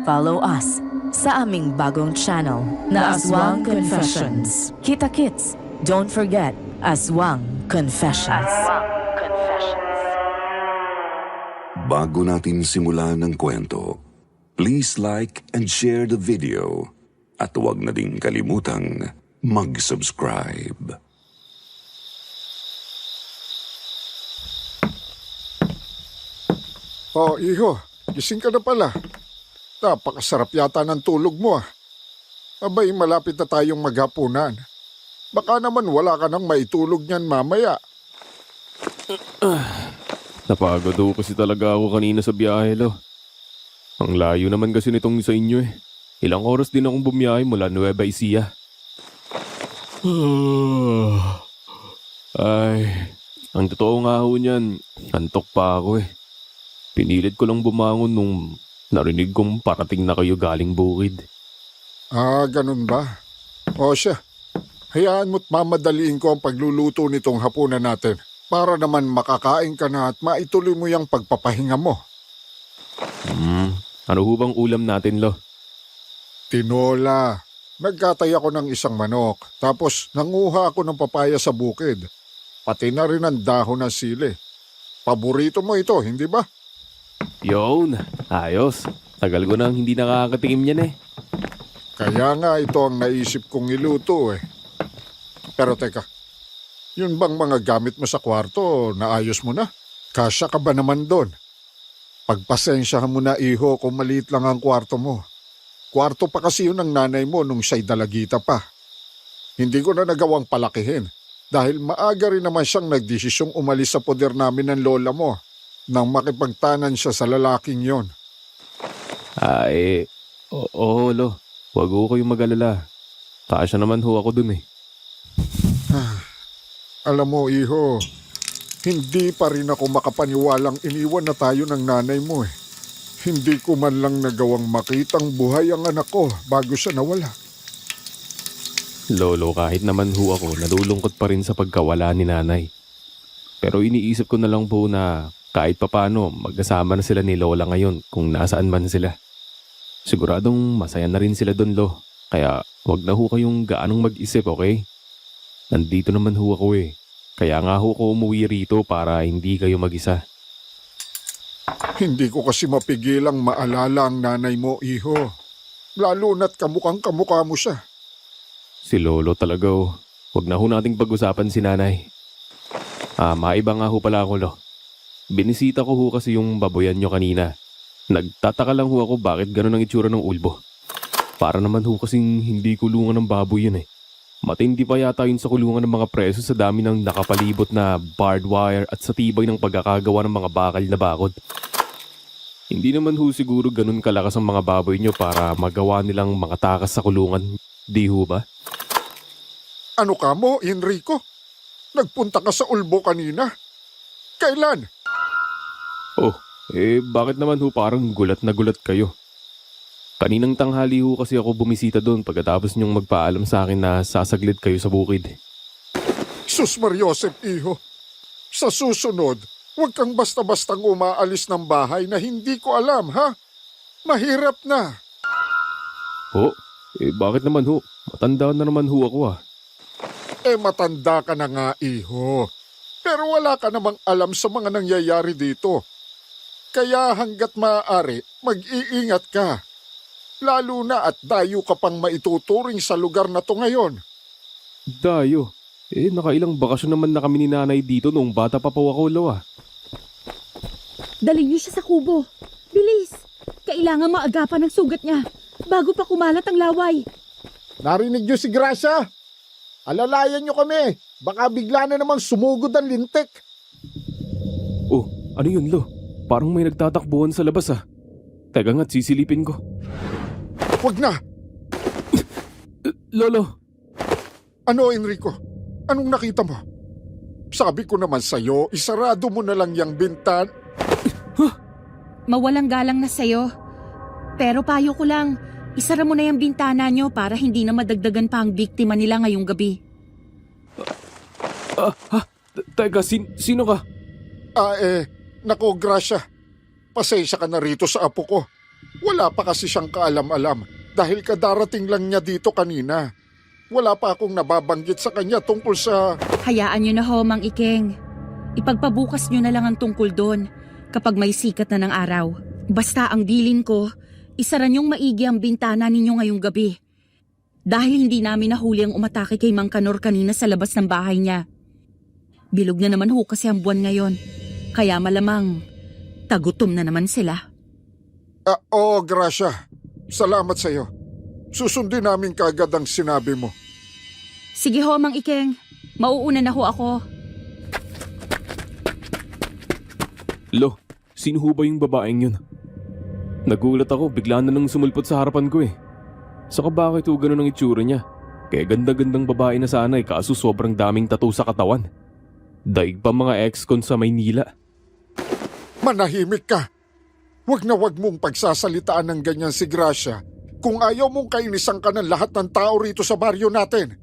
follow us sa aming bagong channel na Aswang Confessions. Kita-kits, don't forget Aswang Confessions. Bago natin simulan ng kwento, please like and share the video at huwag na ding kalimutang mag-subscribe. Oh, iho, gising ka na pala. Napakasarap yata ng tulog mo ah. Abay, malapit na tayong maghapunan. Baka naman wala ka nang maitulog niyan mamaya. Napagod ako kasi talaga ako kanina sa biyahe, lo. Ang layo naman kasi nitong sa inyo eh. Ilang oras din akong bumiyahe mula Nueva Ecija. Ay, ang totoo nga ho niyan, antok pa ako eh. Pinilit ko lang bumangon nung narinig kong parating na kayo galing bukid. Ah, ganun ba? O siya, hayaan mo't mamadaliin ko ang pagluluto nitong hapunan natin para naman makakain ka na at maituloy mo yung pagpapahinga mo. Ano ho bang ulam natin, lo? Tinola. Nagkatay ako ng isang manok, tapos nanguha ako ng papaya sa bukid. Pati na rin ang dahon ng sili. Paborito mo ito, hindi ba? Yun, ayos. Tagal ko nang hindi nakakatikim yan eh. Kaya nga ito ang naisip kong iluto eh. Pero teka, yun bang mga gamit mo sa kwarto, naayos mo na? Kasya ka ba naman doon? Pagpasensyahan mo na iho kung maliit lang ang kwarto mo. Kwarto pa kasi yun ng nanay mo nung siya'y dalagita pa. Hindi ko na nagawang palakihin dahil maaga rin naman siyang nagdesisyong umalis sa poder namin ng lola mo nang makipagtanan siya sa lalaking yon. Oo, lo. Huwag ho kayong mag-alala. Kasya naman ho ako dun eh. Alam mo, iho, hindi pa rin ako makapaniwalang iniwan na tayo ng nanay mo eh. Hindi ko man lang nagawang makitang buhay ang anak ko bago siya nawala. Lolo, kahit naman ho ako, nalulungkot pa rin sa pagkawala ni nanay. Pero iniisip ko na lang po na kahit papano magkasama na sila ni Lola ngayon kung nasaan man sila. Siguradong masaya na rin sila doon, lo. Kaya wag na ho kayong gaanong mag-isip, okay? Nandito naman ho ako eh. Kaya nga ho ko umuwi rito para hindi kayo mag-isa. Hindi ko kasi mapigilang maalala ang nanay mo, iho. Lalo na't kamukhang kamukha mo siya. Si Lolo talaga ho. Wag na ho nating pag-usapan si nanay. Maiba nga ho pala ako, lo. Binisita ko ho kasi yung baboyan nyo kanina. Nagtataka lang ho ako bakit ganun ang itsura ng ulbo. Para naman ho kasing hindi kulungan ng baboy yun eh. Matindi pa yata yun sa kulungan ng mga preso sa dami ng nakapalibot na barbed wire at sa tibay ng pagkakagawa ng mga bakal na bakod. Hindi naman ho siguro ganun kalakas ang mga baboy nyo para magawa nilang mga takas sa kulungan. Di ho ba? Ano ka mo, Enrico? Nagpunta ka sa ulbo kanina? Kailan? Oh, bakit naman ho parang gulat na gulat kayo? Kaninang tanghali ho kasi ako bumisita doon pagkatapos niyong magpaalam sa akin na sasaglit kayo sa bukid. Sus Mariosep, iho. Sa susunod, huwag kang basta-bastang umaalis ng bahay na hindi ko alam, ha? Mahirap na. Ho? Bakit naman ho? Matanda na naman ho ako ah. Matanda ka na nga, iho. Pero wala ka namang alam sa mga nangyayari dito. Kaya hanggat maaari, mag-iingat ka. Lalo na at dayo ka pang maituturing sa lugar na to ngayon. Dayo? Nakailang bakasyon naman na kami ni nanay dito noong bata pa po ako, lo ah. Dali niyo siya sa kubo. Bilis! Kailangan maagapan ang sugat niya bago pa kumalat ang laway. Narinig niyo si Gracia? Alalayan niyo kami. Baka bigla na namang sumugod ang lintik. Oh, ano yun, lo? Parang may nagtatakbuhan sa labas ah. Teka nga't sisilipin ko. Huwag na! Lolo! Ano, Enrico? Anong nakita mo? Sabi ko naman sa'yo, isarado mo na lang yung bintan. Mawalang galang na sa'yo. Pero payo ko lang, isara mo na yung bintana nyo para hindi na madagdagan pa ang biktima nila ngayong gabi. Teka, sino ka? Nako, Gracia. Pasensya ka na rito sa apo ko. Wala pa kasi siyang kaalam-alam dahil kadarating lang niya dito kanina. Wala pa akong nababanggit sa kanya tungkol sa... Hayaan nyo na ho, Mang Ikeng. Ipagpabukas nyo na lang ang tungkol doon kapag may sikat na ng araw. Basta ang bilin ko, isara nyong maigi ang bintana ninyo ngayong gabi. Dahil hindi namin nahuli ang umatake kay Mang Kanor kanina sa labas ng bahay niya. Bilog na naman ho kasi ang buwan ngayon. Kaya malamang tagutom na naman sila. Oo, Gracia. Salamat sa iyo. Susundin namin kaagad ang sinabi mo. Sige ho, Mang Ikeng. Mauuna na ho ako. Lo, sino ho ba yung babaeng yun? Nagulat ako, bigla na nang sumulpot sa harapan ko eh. Saka bakit ho ganun ang itsura niya? Kaya ganda-gandang babae na sana eh, kaso sobrang daming tattoo sa katawan. Daig pa mga ex-con sa Maynila. Manahimik ka. Huwag na huwag mong pagsasalitaan ng ganyan si Gracia kung ayaw mong kainisan ka ng lahat ng tao rito sa baryo natin.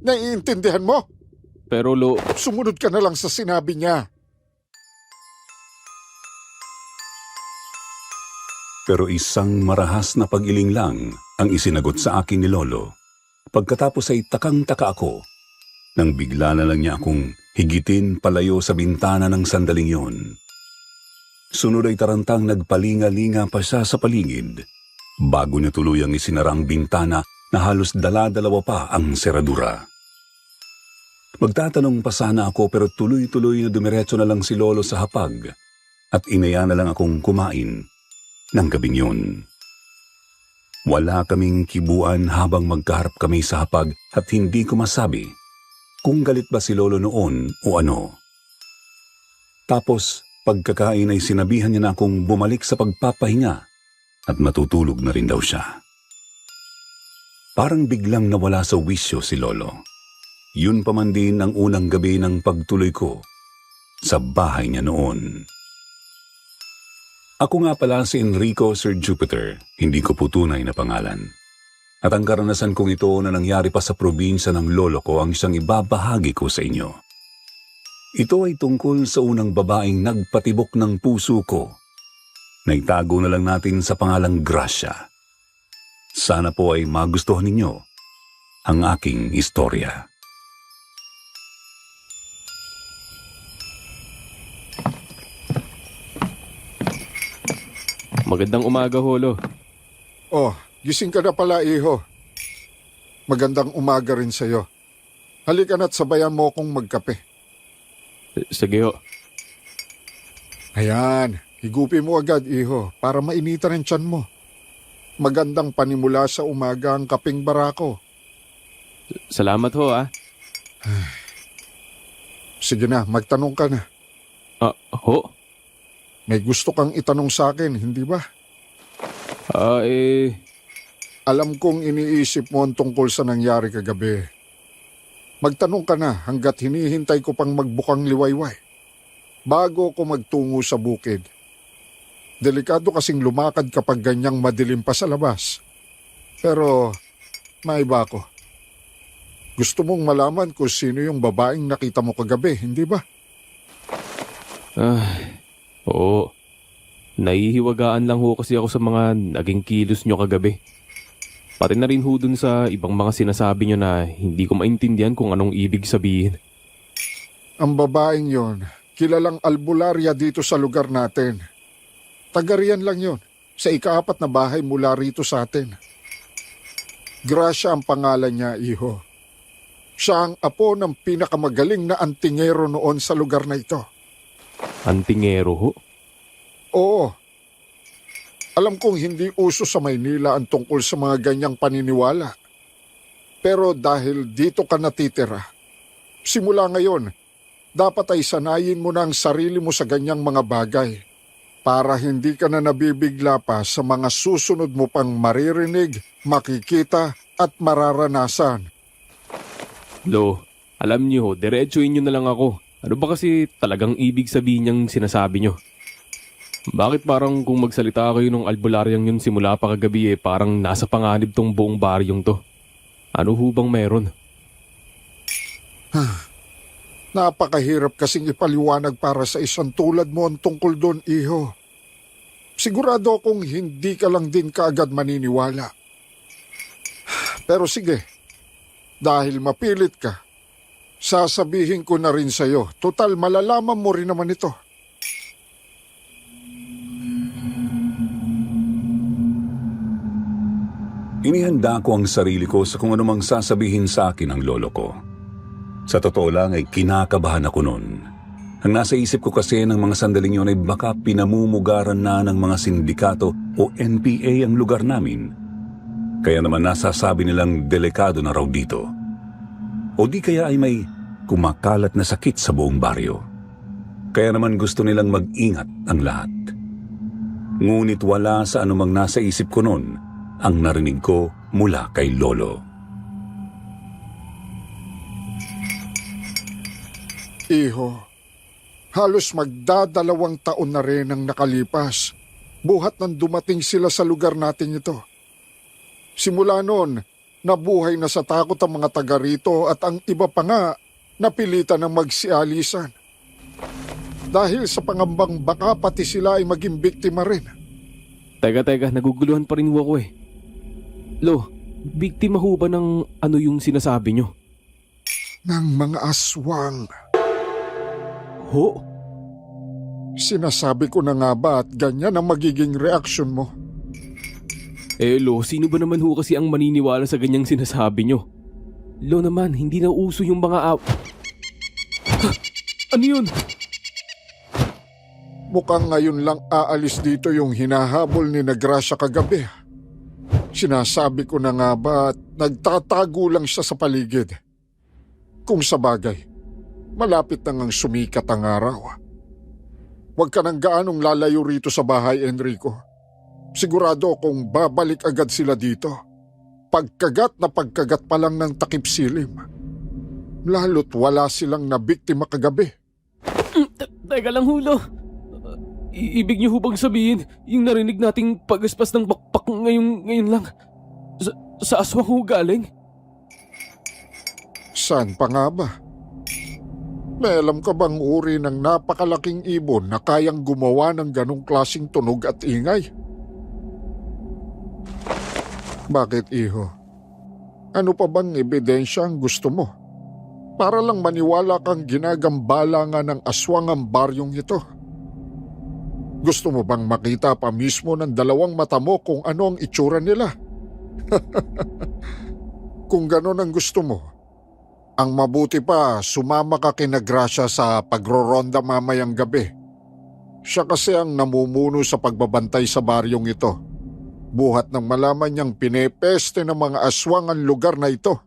Naiintindihan mo? Pero Lo, Sumunod ka na lang sa sinabi niya. Pero isang marahas na pag-iling lang ang isinagot sa akin ni Lolo. Pagkatapos ay takang-taka ako nang bigla na lang niya akong higitin palayo sa bintana ng sandaling yon. Sunod ay tarantang nagpalinga-linga pa siya sa paligid bago niya tuluyang isinara ang bintana na halos dala-dalawa pa ang seradura. Magtatanong pa sana ako pero tuloy-tuloy na dumiretso na lang si Lolo sa hapag at inaya na lang akong kumain ng gabing yun. Wala kaming kibuan habang magkaharap kami sa hapag at hindi ko masabi kung galit ba si Lolo noon o ano. Tapos pagkakain ay sinabihan niya na akong bumalik sa pagpapahinga at matutulog na rin daw siya. Parang biglang nawala sa wisyo si Lolo. Yun pa man din ang unang gabi ng pagtuloy ko sa bahay niya noon. Ako nga pala si Enrico Sir Jupiter, hindi ko po tunay na pangalan. At ang karanasan kong ito na nangyari pa sa probinsya ng lolo ko ang siyang ibabahagi ko sa inyo. Ito ay tungkol sa unang babaeng nagpatibok ng puso ko. Naitago na lang natin sa pangalang Gracia. Sana po ay magustuhan ninyo ang aking istorya. magandang umaga Holo. Oh, gising ka na pala, iho. Magandang umaga rin sa'yo. Halika na't sabayan mo akong magkape. Sige ho. Ayan, higupin mo agad, iho, para mainitan ang tiyan mo. Magandang panimula sa umaga ang kaping barako. Salamat ho ah. Sige na, magtanong ka na. Ho? May gusto kang itanong sa akin, hindi ba? Alam kong iniisip mo ang tungkol sa nangyari kagabi. Magtanong ka na hanggat hinihintay ko pang magbukang liwayway bago ko magtungo sa bukid. Delikado kasing lumakad kapag ganyang madilim pa sa labas. Pero maiba ko. Gusto mong malaman kung sino yung babaeng nakita mo kagabi, hindi ba? Oo. Nahihiwagaan lang ho kasi ako sa mga naging kilos nyo kagabi. Pati na rin ho dun sa ibang mga sinasabi nyo na hindi ko maintindihan kung anong ibig sabihin. Ang babaeng yon, kilalang albularya dito sa lugar natin. Tagarian lang yon, sa ika-4 na bahay mula rito sa atin. Gracia ang pangalan niya, iho. Siya ang apo ng pinakamagaling na antingero noon sa lugar na ito. Antingero ho? Oo. Alam kong hindi uso sa Maynila ang tungkol sa mga ganyang paniniwala. Pero dahil dito ka natitira, simula ngayon, dapat ay sanayin mo na ang sarili mo sa ganyang mga bagay para hindi ka na nabibigla pa sa mga susunod mo pang maririnig, makikita at mararanasan. Lo, alam niyo ho, diretsuin nyo na lang ako. Ano ba kasi talagang ibig sabihin niyang sinasabi nyo? Bakit parang kung magsalita kayo ng albularyang yun simula pa kagabi parang nasa panganib tong buong baryong to? Ano ho bang meron? Napakahirap kasing ipaliwanag para sa isang tulad mo ang tungkol doon, iho. Sigurado akong hindi ka lang din kaagad maniniwala. Pero sige, dahil mapilit ka, sasabihin ko na rin sa'yo. Total, malalaman mo rin naman ito. Inihanda ko ang sarili ko sa kung anumang sasabihin sa akin ng lolo ko. Sa totoo lang ay kinakabahan ako noon. Ang nasa isip ko kasi ng mga sandaling yun ay baka pinamumugaran na ng mga sindikato o NPA ang lugar namin. Kaya naman nasasabi nilang delikado na raw dito. O di kaya ay may kumakalat na sakit sa buong baryo. Kaya naman gusto nilang mag-ingat ang lahat. Ngunit wala sa anumang nasa isip ko noon ang narinig ko mula kay lolo. Iho, halos magdadalawang taon na rin ang nakalipas. Buhat nang dumating sila sa lugar natin ito. Simula noon, nabuhay na sa takot ang mga taga rito at ang iba pa nga napilitan ng magsialisan. Dahil sa pangambang baka pati sila ay maging biktima rin. Teka, naguguluhan pa rin ako eh. Lo, biktima ho ba ng ano yung sinasabi nyo? Ng mga aswang. Ho? Sinasabi ko na nga ba at ganyan ang magiging reaksyon mo? Lo, sino ba naman ho kasi ang maniniwala sa ganyang sinasabi nyo? Lo naman, hindi na uso yung mga Ano yun? Mukhang ngayon lang aalis dito yung hinahabol ni Negrasya kagabi. Sinasabi ko na nga ba at nagtatago lang siya sa paligid. Kung sa bagay, malapit na ngang sumikat ang araw. Huwag ka nang gaanong lalayo rito sa bahay, Enrico. Sigurado akong babalik agad sila dito. Pagkagat na pagkagat pa lang ng takip silim. Lalo't wala silang nabiktima kagabi. Teka lang hulo. Ibig niyo hubang sabihin yung narinig nating pagaspas ng bakpak ngayon lang sa aswang ho galing? Saan pa nga ba? May alam ka bang uri ng napakalaking ibon na kayang gumawa ng ganong klaseng tunog at ingay? Bakit, iho? Ano pa bang ebidensya ang gusto mo? Para lang maniwala kang ginagambala nga ng aswang ang baryong ito. Gusto mo bang makita pa mismo ng dalawang mata mo kung ano ang itsura nila? Kung ganon ang gusto mo, ang mabuti pa sumama ka kina Gracia sa pagroronda mamayang gabi. Siya kasi ang namumuno sa pagbabantay sa baryong ito. Buhat nang malaman niyang pinepeste ng mga aswang ang lugar na ito.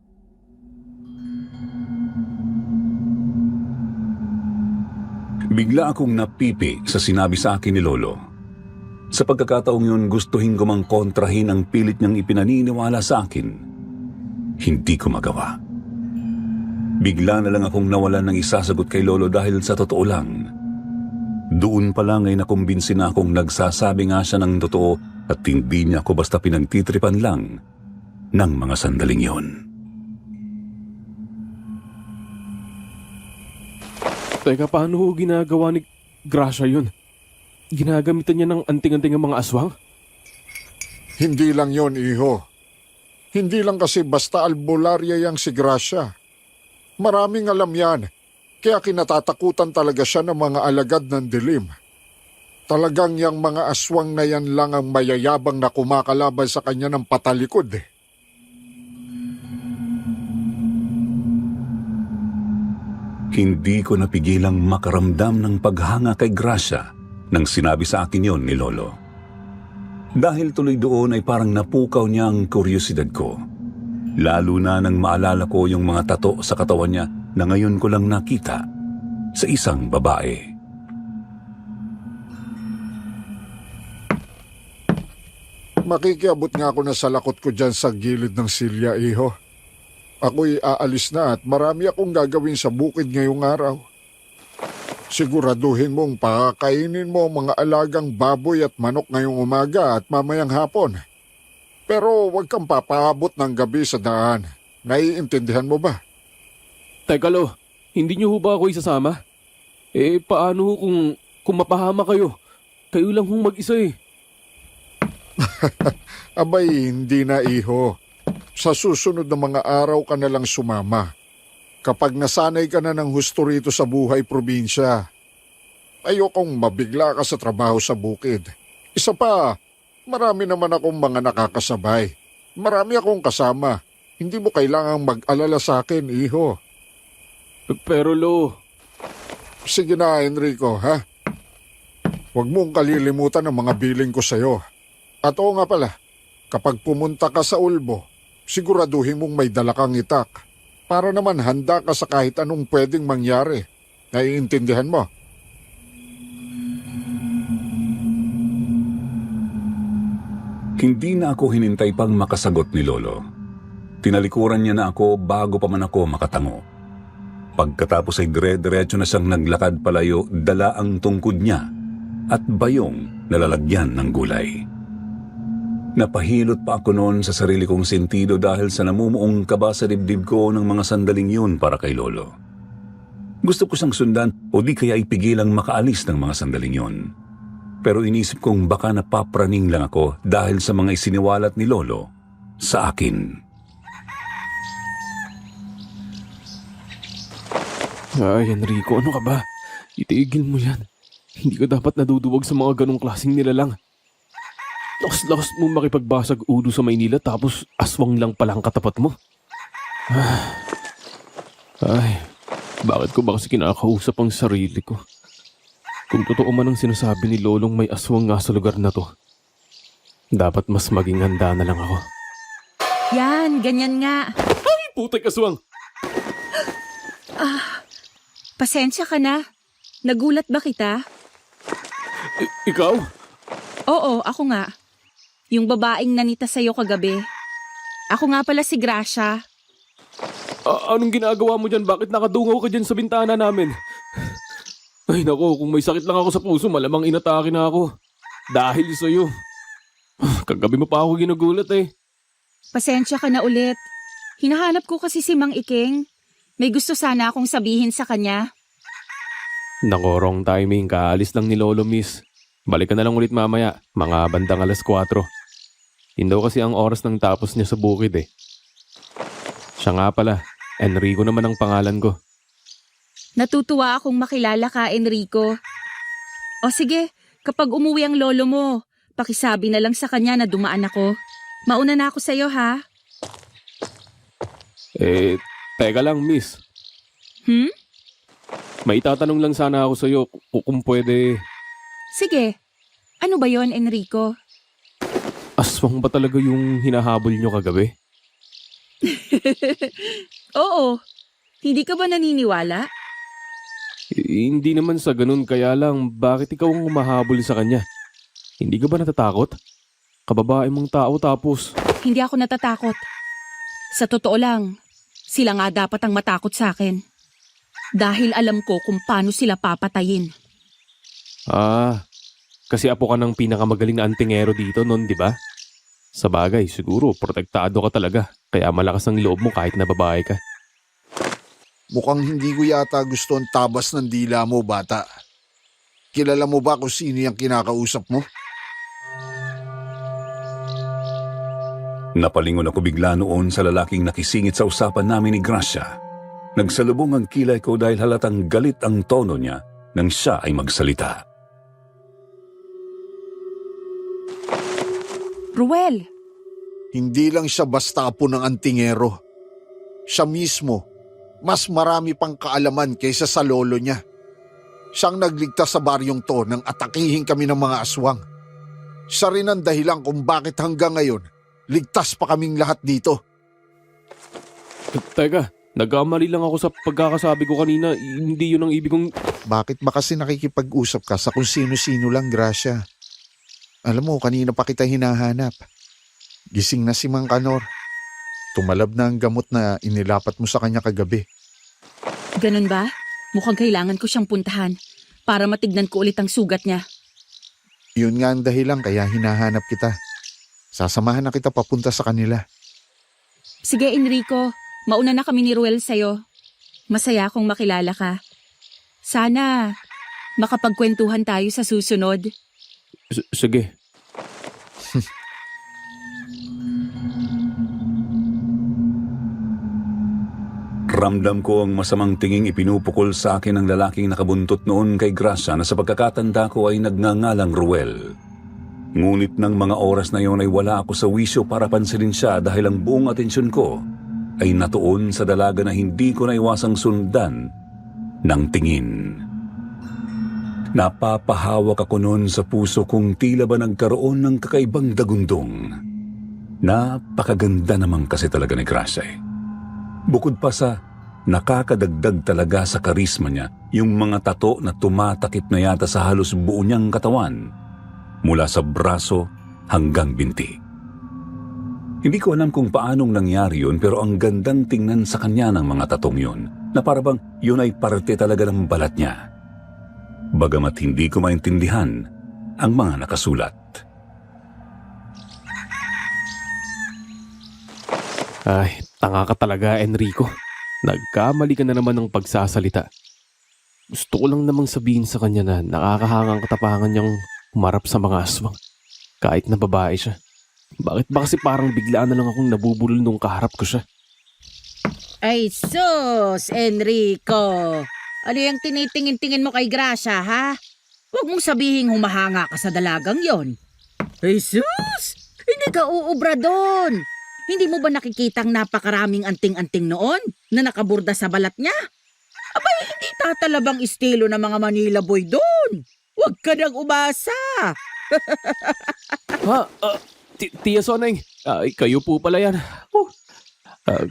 Bigla akong napipi sa sinabi sa akin ni lolo. Sa pagkakataong yun, gustuhin ko mang kontrahin ang pilit niyang ipinaniniwala sa akin. Hindi ko magawa. Bigla na lang akong nawalan ng isasagot kay lolo dahil sa totoo lang. Doon pa lang ay nakumbinsi na akong nagsasabi nga siya ng totoo at hindi niya ako basta pinagtitripan lang ng mga sandaling yon. Teka, paano ho ginagawa ni Gracia yun? Ginagamitan niya ng anting-anting ang mga aswang? Hindi lang yon, iho. Hindi lang kasi basta albularya yang si Gracia. Maraming alam yan, kaya kinatatakutan talaga siya ng mga alagad ng dilim. Talagang yang mga aswang na yan lang ang mayayabang na kumakalaban sa kanya ng patalikod eh. Hindi ko napigilang makaramdam ng paghanga kay Gracia nang sinabi sa akin yon ni lolo. Dahil tuloy doon ay parang napukaw niya ang kuryosidad ko. Lalo na nang maalala ko yung mga tato sa katawan niya na ngayon ko lang nakita sa isang babae. Makikiabot nga ako na sa lakot ko dyan sa gilid ng silya, iho. Ako'y aalis na at marami akong gagawin sa bukid ngayong araw. Siguraduhin mong pakakainin mo ang mga alagang baboy at manok ngayong umaga at mamayang hapon. Pero huwag kang papaabot ng gabi sa daan. Naiintindihan mo ba? Teka lo, hindi niyo ho ba ako isasama? Paano ho kung mapahama kayo? Kayo lang hong mag-isa eh. Abay, hindi na iho. Sa susunod na mga araw ka na lang sumama. Kapag nasanay ka na ng husto rito sa buhay probinsya, ayokong mabigla ka sa trabaho sa bukid. Isa pa, marami naman akong mga nakakasabay. Marami akong kasama. Hindi mo kailangang mag-alala sa akin, iho. Pero Lo, Sige na, Enrico, ha? Huwag mong kalilimutan ang mga billing ko sa'yo. At oo nga pala, kapag pumunta ka sa Ulbo, siguraduhin mong may dala kang itak. Para naman handa ka sa kahit anong pwedeng mangyari. Naiintindihan mo? Hindi na ako hinintay pang makasagot ni Lolo. Tinalikuran niya na ako bago pa man ako makatango. Pagkatapos ay dire-diretso na siyang naglakad palayo, dala ang tungkod niya at bayong nalalagyan ng gulay. Napahilot pa ako noon sa sarili kong sentido dahil sa namumuong kaba sa dibdib ko ng mga sandaling yun para kay Lolo. Gusto ko siyang sundan o di kaya ipigilang makaalis ng mga sandaling yun. Pero inisip kong baka napapraning lang ako dahil sa mga isiniwalat ni Lolo sa akin. ay Enrico, ano ka ba? Itigil mo yan. Hindi ka dapat naduduwag sa mga ganong klaseng nilalang. Lakas-lakas mo makipagbasag ulo sa Maynila tapos aswang lang palang katapat mo. Ay, bakit ko ba kasi kinakausap ang sarili ko? Kung totoo man ang sinasabi ni Lolong may aswang nga sa lugar na to, dapat mas maging handa na lang ako. Yan, ganyan nga. Ay, putek aswang! Pasensya ka na. Nagulat ba kita? Ikaw? Oo, ako nga. Yung babaeng nanita sa'yo kagabi. Ako nga pala si Gracia. Anong ginagawa mo dyan? Bakit nakadungaw ka dyan sa bintana namin? Ay nako, kung may sakit lang ako sa puso, malamang inatake na ako. Dahil sa'yo. Kagabi mo pa ako ginugulat eh. Pasensya ka na ulit. Hinahanap ko kasi si Mang Iking. May gusto sana akong sabihin sa kanya. Nako, wrong timing. Kaalis lang ni Lolo, miss. Balik ka na lang ulit mamaya, mga bandang 4:00. Yun daw kasi ang oras ng tapos niya sa bukid eh. Siya nga pala, Enrico naman ang pangalan ko. Natutuwa akong makilala ka, Enrico. O sige, kapag umuwi ang lolo mo, pakisabi na lang sa kanya na dumaan ako. Mauna na ako sa'yo, ha? Teka lang, miss. May itatanong lang sana ako sa'yo kung pwede. Sige. Ano ba yon, Enrico? Aswang ba talaga yung hinahabol nyo kagabi? Oo. Hindi ka ba naniniwala? Hindi naman sa ganun, kaya lang bakit ikaw ang humahabol sa kanya? Hindi ka ba natatakot? Kababae mong tao tapos... Hindi ako natatakot. Sa totoo lang, sila nga dapat ang matakot sa akin. Dahil alam ko kung paano sila papatayin. Kasi apo ka ng pinakamagaling na antingero dito noon, di ba? Sa bagay, siguro, protektado ka talaga. Kaya malakas ang loob mo kahit na babae ka. Mukhang hindi ko yata gusto ang tabas ng dila mo, bata. Kilala mo ba kung sino yung kinakausap mo? Napalingon ako bigla noon sa lalaking nakisingit sa usapan namin ni Gracia. Nagsalubong ang kilay ko dahil halatang galit ang tono niya nang siya ay magsalita. Ruel! Hindi lang siya basta apo ng antingero. Siya mismo, mas marami pang kaalaman kaysa sa lolo niya. Siyang nagligtas sa baryong to nang atakihin kami ng mga aswang. Siya rin ang dahilan kung bakit hanggang ngayon, ligtas pa kaming lahat dito. Teka, nagkamali lang ako sa pagkakasabi ko kanina. Hindi yun ang ibig kong... Bakit ba kasi nakikipag-usap ka sa kung sino-sino lang, Gracia? Alam mo, kanina pa kita hinahanap. Gising na si Mang Kanor. Tumalab na ang gamot na inilapat mo sa kanya kagabi. Ganun ba? Mukhang kailangan ko siyang puntahan para matignan ko ulit ang sugat niya. Yun nga ang dahilan kaya hinahanap kita. Sasamahan na kita papunta sa kanila. Sige, Enrico. Mauna na kami ni Ruel sa'yo. Masaya akong makilala ka. Sana makapagkwentuhan tayo sa susunod. Sige. Ramdam ko ang masamang tinging ipinupukol sa akin ng lalaking nakabuntot noon kay Gracia na sa pagkakatanda ko ay nagngangalang Ruel. Ngunit ng mga oras na yon ay wala ako sa wisyo para pansinin siya dahil ang buong atensyon ko ay natuon sa dalaga na hindi ko naiwasang sundan ng tingin. Napapahawak ako noon sa puso kung tila ba nagkaroon ng kakaibang dagundong. Napakaganda naman kasi talaga ni Gracia. Bukod pa sa nakakadagdag talaga sa karisma niya, yung mga tato na tumatakip na yata sa halos buo niyang katawan, mula sa braso hanggang binti. Hindi ko alam kung paanong nangyari yun, pero ang gandang tingnan sa kanya ng mga tatong yun, na parabang yun ay parte talaga ng balat niya. Bagamat hindi ko maintindihan ang mga nakasulat. Ay, tanga ka talaga, Enrico. Nagkamali ka na naman ng pagsasalita. Gusto ko lang namang sabihin sa kanya na nakakahangang katapangan niyang humarap sa mga aswang. Kahit na babae siya. Bakit ba kasi parang biglaan na lang akong nabubulol nung kaharap ko siya? Ay sus, Enrico! Ano yung tinitingin-tingin mo kay Gracia, ha? Huwag mong sabihing humahanga ka sa dalagang yon. Ay sus! Hindi ka uubra doon! Hindi mo ba nakikitang napakaraming anting-anting noon na nakaburda sa balat niya? Abay, hindi tatalabang estilo ng mga Manila boy doon. Huwag ka nang umasa. Ha? Tia Soneng, kayo po pala yan.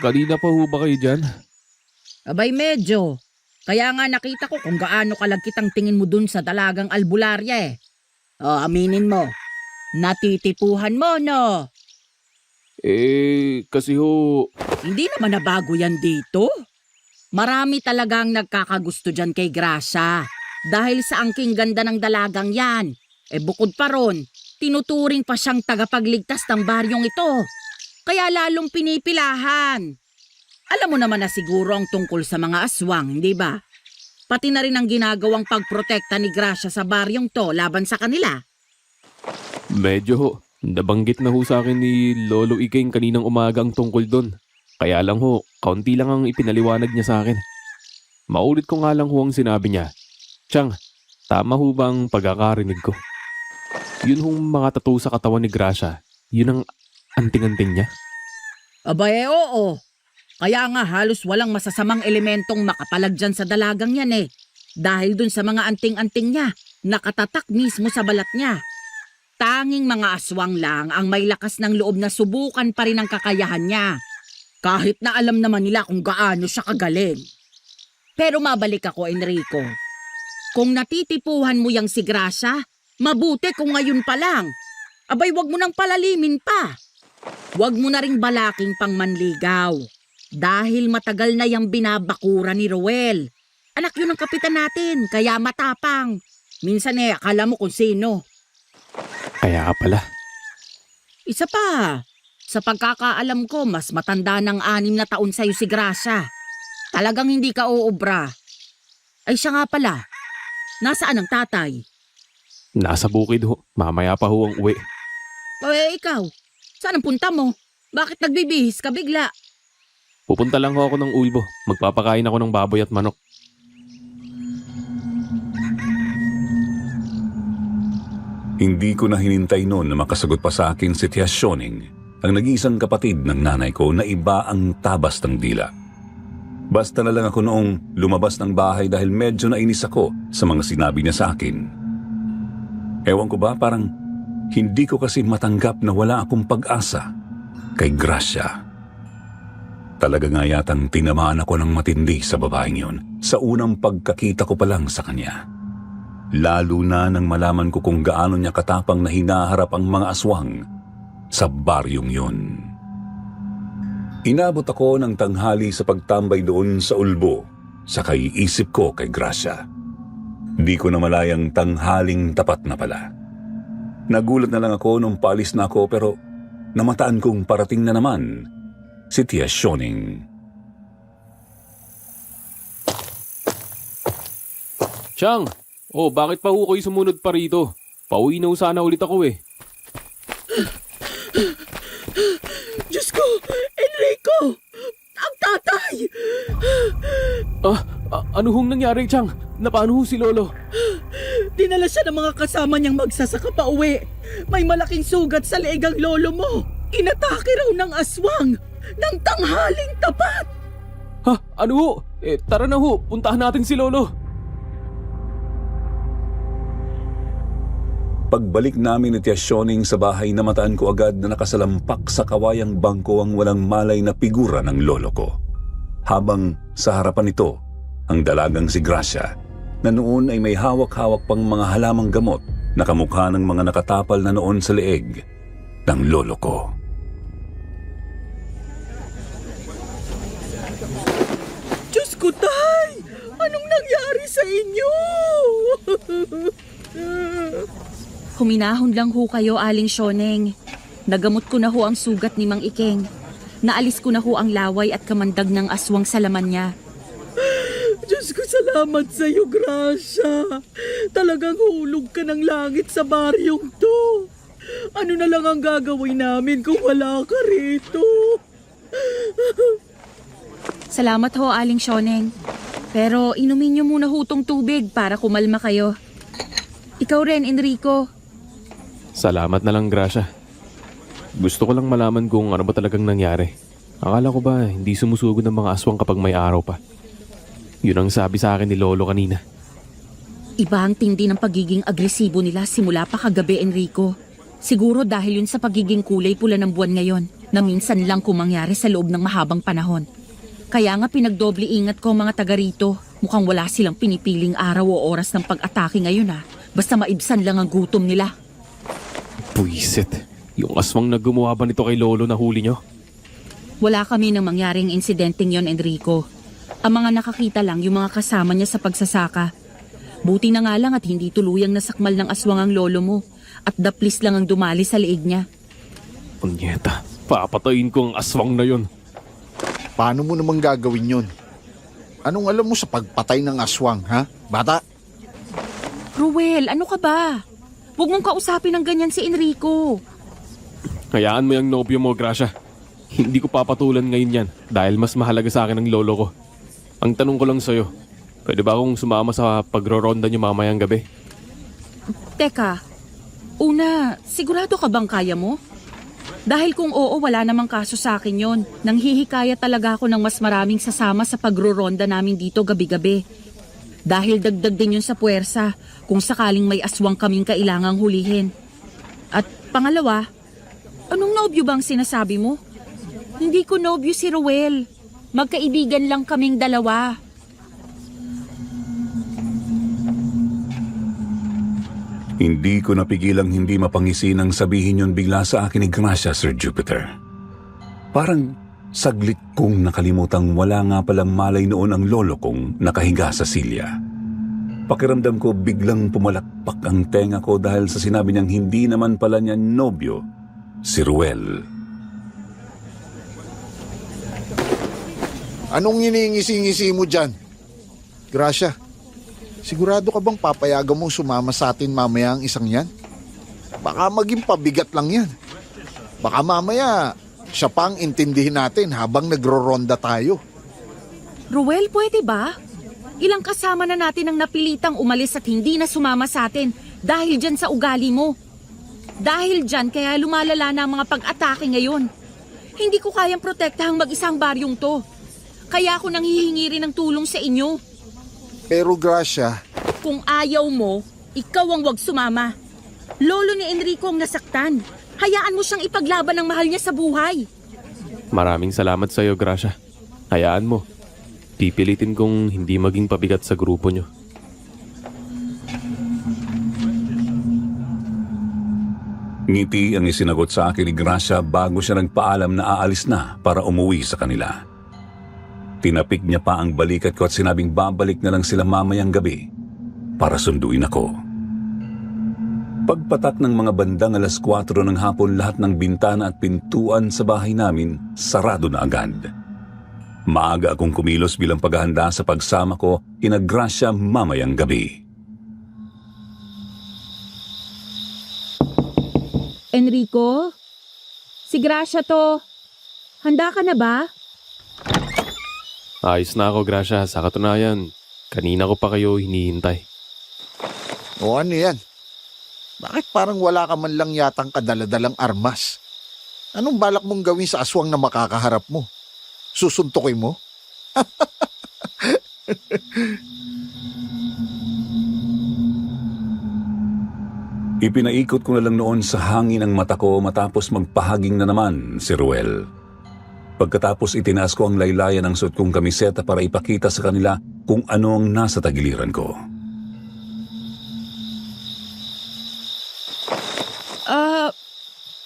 Kanina pa ho ba kayo dyan? Abay, medyo. Kaya nga nakita ko kung gaano kalagkit ang tingin mo dun sa dalagang albularya eh. O, aminin mo. Natitipuhan mo, no? Kasi ho... Hindi naman nabago yan dito. Marami talagang nagkakagusto dyan kay Gracia. Dahil sa angking ganda ng dalagang yan. Bukod pa ron, tinuturing pa siyang tagapagligtas ng baryong ito. Kaya lalong pinipilahan. Alam mo naman na siguro ang tungkol sa mga aswang, hindi ba? Pati na rin ang ginagawang pagprotekta ni Gracia sa baryong to laban sa kanila. Medyo ho. Nabanggit na ho sa akin ni Lolo Iking kaninang umaga ang tungkol doon. Kaya lang ho, kaunti lang ang ipinaliwanag niya sa akin. Maulit ko nga lang ho ang sinabi niya. Tiyang, tama ho ba ang pagkakarinig ko? Yun hong mga tattoo sa katawan ni Gracia, yun ang anting-anting niya? Abay, oo. Kaya nga halos walang masasamang elementong makapalag dyan sa dalagang yan eh. Dahil dun sa mga anting-anting niya, nakatatak mismo sa balat niya. Tanging mga aswang lang ang may lakas ng loob na subukan pa rin ang kakayahan niya. Kahit na alam naman nila kung gaano siya kagaling. Pero mabalik ako, Enrico. Kung natitipuhan mo yang si Gracia, mabuti kung ngayon pa lang. Abay, wag mo nang palalimin pa. Wag mo na ring balaking pang manligaw. Dahil matagal na yang binabakura ni Ruel. Anak yun ng kapitan natin, kaya matapang. Minsan akala mo kung sino. Kaya pala. Isa pa, sa pagkakaalam ko, mas matanda ng 6 na taon sa'yo si Gracia. Talagang hindi ka uubra. Ay siya nga pala, nasaan ang tatay? Nasa bukid ho. Mamaya pa ho ang uwi. Ikaw, saan ang punta mo? Bakit nagbibihis ka bigla? Pupunta lang ho ako ng ulbo. Magpapakain ako ng baboy at manok. Hindi ko na hinintay noon na makasagot pa sa akin si Tia Sioning, ang nag-iisang kapatid ng nanay ko na iba ang tabas ng dila. Basta na lang ako noong lumabas ng bahay dahil medyo nainis ako sa mga sinabi niya sa akin. Ewan ko ba, parang hindi ko kasi matanggap na wala akong pag-asa kay Gracia. Talaga nga yatang tinamaan ako ng matindi sa babaeng yun sa unang pagkakita ko pa lang sa kanya. Lalo na nang malaman ko kung gaano niya katapang na hinaharap ang mga aswang sa baryong yun. Inabot ako ng tanghali sa pagtambay doon sa ulbo sa kaiisip ko kay Gracia. Di ko na malayang tanghaling tapat na pala. Nagulat na lang ako nung paalis na ako pero namataan kong parating na naman si Tia Sioning. Tiyang! Bakit pa ho kayo sumunod pa rito? Pauwi na ho sana ulit ako eh. Diyos ko, Enrico! Ang Tatay! Ano hong nangyari, Chang? Napaano ho si Lolo? Dinala siya ng mga kasama niyang magsasaka pa uwi. May malaking sugat sa leeg ang lolo mo. Inatake raw ng aswang ng tanghaling tapat. Ha? Ano ho? Tara na ho. Puntahan natin si Lolo. Pagbalik namin ni Tia Sioning sa bahay, namataan ko agad na nakasalampak sa kawayang bangko ang walang malay na figura ng lolo ko. Habang sa harapan nito, ang dalagang si Gracia, na noon ay may hawak-hawak pang mga halamang gamot na kamukha ng mga nakatapal na noon sa leeg ng lolo ko. Diyos ko, Tay! Anong nangyari sa inyo? Huminahon lang ho kayo, Aling Sioneng. Nagamot ko na ho ang sugat ni Mang Ikeng. Naalis ko na ho ang laway at kamandag ng aswang sa laman niya. Diyos ko, salamat sa iyo, Gracia. Talagang hulog ka ng langit sa baryong to. Ano na lang ang gagawin namin kung wala ka rito? Salamat ho, Aling Sioneng. Pero inumin niyo muna hutong tubig para kumalma kayo. Ikaw rin, Enrico. Salamat na lang, Gracia. Gusto ko lang malaman kung ano ba talagang nangyari. Akala ko ba hindi sumusugod ng mga aswang kapag may araw pa? Yun ang sabi sa akin ni Lolo kanina. Iba ang tindi ng pagiging agresibo nila simula pa kagabi, Enrico. Siguro dahil yun sa pagiging kulay pula ng buwan ngayon na minsan lang kumangyari sa loob ng mahabang panahon. Kaya nga pinagdoble ingat ko mga taga rito. Mukhang wala silang pinipiling araw o oras ng pag-atake ngayon Basta maibsan lang ang gutom nila. Buisit. Yung aswang na gumawa ba nito kay Lolo na huli nyo? Wala kami nang mangyaring insidenteng yon, Enrico. Ang mga nakakita lang yung mga kasama niya sa pagsasaka. Buti na nga lang at hindi tuluyang nasakmal ng aswang ang lolo mo at daplis lang ang dumali sa leeg niya. Punyeta, papatayin ko ang aswang na yon. Paano mo namang gagawin yun? Anong alam mo sa pagpatay ng aswang, ha? Bata? Ruel, ano ka ba? Huwag mong kausapin ng ganyan si Enrico. Hayaan mo yung nobyo mo, Gracia. Hindi ko papatulan ngayon yan dahil mas mahalaga sa akin ang lolo ko. Ang tanong ko lang sa'yo, pwede ba akong sumama sa pagro-ronda niyo mamayang gabi? Teka, una, sigurado ka bang kaya mo? Dahil kung oo, wala namang kaso sa akin yon. Nanghihikaya talaga ako ng mas maraming sasama sa pagro-ronda namin dito gabi-gabi. Dahil dagdag din yun sa puwersa kung sakaling may aswang kaming kailangang hulihin. At pangalawa, anong nobyo bang sinasabi mo? Hindi ko nobyo si Ruel. Magkaibigan lang kaming dalawa. Hindi ko napigilang hindi mapangisi nang sabihin yun bigla sa akin ni Gracia, Sir Jupiter. Parang saglit kong nakalimutang wala nga palang malay noon ang lolo kong nakahiga sa silya. Pakiramdam ko biglang pumalakpak ang tenga ko dahil sa sinabi niyang hindi naman pala niya nobyo si Ruel. Anong iningisi-ngisi mo dyan? Gracia, sigurado ka bang papayagan mong sumama sa atin mamaya ang isang yan? Baka maging pabigat lang yan. Baka mamaya siya pang intindihin natin habang nagro-ronda tayo. Ruel, pwede ba? Ilang kasama na natin ang napilitang umalis at hindi na sumama sa atin dahil dyan sa ugali mo. Dahil dyan kaya lumalala na ang mga pag-atake ngayon. Hindi ko kayang protektahang mag-isang baryong to. Kaya ako nanghihingi rin ng tulong sa inyo. Pero Gracia, Kung ayaw mo, ikaw ang wag sumama. Lolo ni Enrico ang nasaktan. Hayaan mo siyang ipaglaban ng mahal niya sa buhay. Maraming salamat sa iyo, Gracia. Hayaan mo. Pipilitin kong hindi maging pabigat sa grupo nyo. Ngiti ang isinagot sa akin ni Gracia bago siya nagpaalam na aalis na para umuwi sa kanila. Tinapik niya pa ang balikat ko at sinabing babalik na lang sila mamayang gabi para sunduin ako. Pagpatak ng mga bandang 4:00 ng hapon, lahat ng bintana at pintuan sa bahay namin sarado na agad. Maaga akong kumilos bilang paghahanda sa pagsama ko ina Gracia mamayang gabi. Enrico? Si Gracia to. Handa ka na ba? Ayos na ako, Gracia. Sa katunayan, kanina ko pa kayo hinihintay. O ano yan? Bakit parang wala ka man lang yatang kadaladalang armas? Anong balak mong gawin sa aswang na makakaharap mo? Susuntukin mo? Ipinaikot ko na lang noon sa hangin ang mata ko matapos magpahaging na naman si Ruel. Pagkatapos itinaas ko ang laylayan ng suot kong kamiseta para ipakita sa kanila kung ano ang nasa tagiliran ko.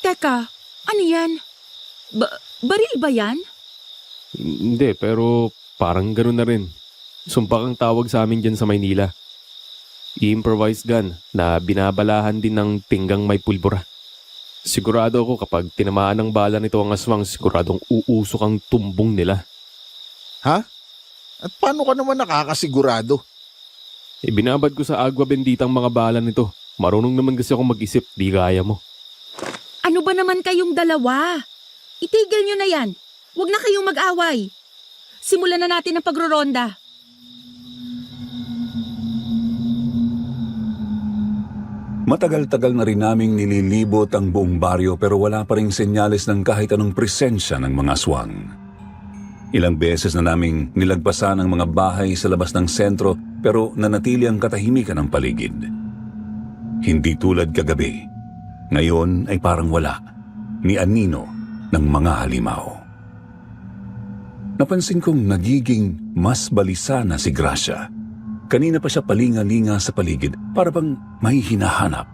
Teka, ano yan? Baril ba yan? Hindi, pero parang gano'n na rin. Sumpak ang tawag sa amin dyan sa Maynila. I-improvised gun na binabalahan din ng pinggang may pulbura. Sigurado ako kapag tinamaan ng bala nito ang aswang, siguradong uusok ang tumbong nila. Ha? At paano ka naman nakakasigurado? Ibinabad ko sa agwa bendita ang mga bala nito. Marunong naman kasi ako mag-isip, di gaya mo. Ano ba naman kayong dalawa? Itigil nyo na yan. Huwag na kayong mag-away. Simulan na natin ang pagroronda. Matagal-tagal na rin naming nililibot ang buong baryo pero wala pa ring senyales ng kahit anong presensya ng mga aswang. Ilang beses na naming nilagpasan ang mga bahay sa labas ng sentro pero nanatili ang katahimikan ng paligid. Hindi tulad kagabi. Ngayon ay parang wala, ni anino ng mga halimaw. Napansin kong nagiging mas balisa na si Gracia. Kanina pa siya palinga-linga sa paligid para bang may hinahanap.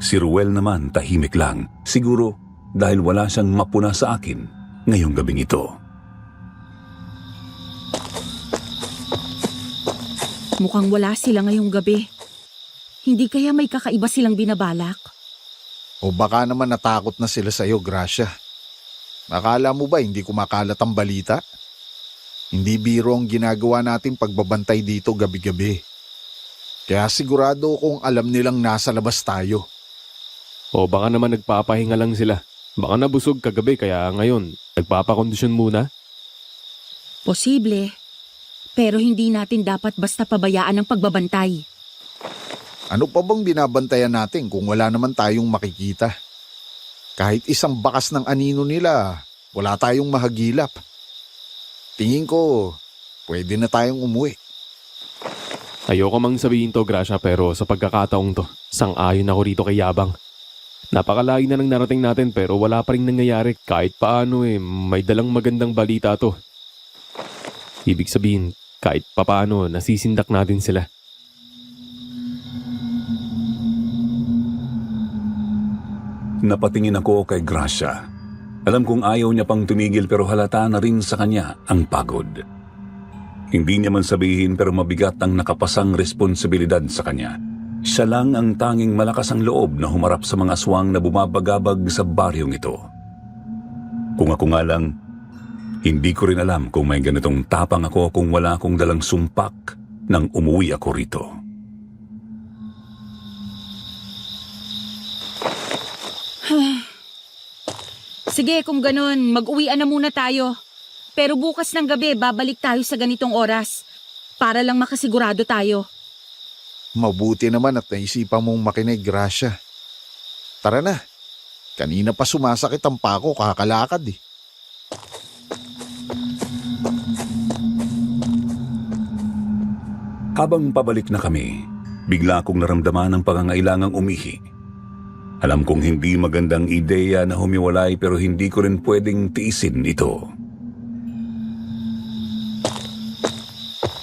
Si Ruel naman tahimik lang, siguro dahil wala siyang mapuna sa akin ngayong gabing ito. Mukhang wala sila ngayong gabi. Hindi kaya may kakaiba silang binabalak? O baka naman natakot na sila sa'yo, Gracia. Akala mo ba hindi kumakalat ang balita? Hindi biro ang ginagawa nating pagbabantay dito gabi-gabi. Kaya sigurado kung alam nilang nasa labas tayo. O baka naman nagpapahinga lang sila. Baka nabusog kagabi kaya ngayon nagpapakondisyon muna. Posible. Pero hindi natin dapat basta pabayaan ang pagbabantay. Ano pa bang binabantayan natin kung wala naman tayong makikita? Kahit isang bakas ng anino nila, wala tayong mahagilap. Tingin ko, pwede na tayong umuwi. Ayoko mang sabihin to, Gracia, pero sa pagkakataong to, sang-ayon ako rito kay Yabang. Napakalayo na ng narating natin pero wala pa rin nangyayari. Kahit paano may dalang magandang balita to. Ibig sabihin, kahit papaano nasisindak natin sila. Napatingin ako kay Gracia. Alam kong ayaw niya pang tumigil pero halata na rin sa kanya ang pagod. Hindi niya man sabihin pero mabigat ang nakapasang responsibilidad sa kanya. Siya lang ang tanging malakas ang loob na humarap sa mga aswang na bumabagabag sa baryong ito. Kung ako nga lang, hindi ko rin alam kung may ganitong tapang ako kung wala akong dalang sumpak nang umuwi ako rito. Sige, kung ganun, mag-uwian na muna tayo. Pero bukas ng gabi, babalik tayo sa ganitong oras. Para lang makasigurado tayo. Mabuti naman at naisipan mong makinig, Gracia. Tara na. Kanina pa sumasakit ang pako, kakalakad eh. Habang pabalik na kami, bigla kong naramdaman ang pangangailangang umihi. Alam kong hindi magandang ideya na humiwalay pero hindi ko rin pwedeng tiisin ito.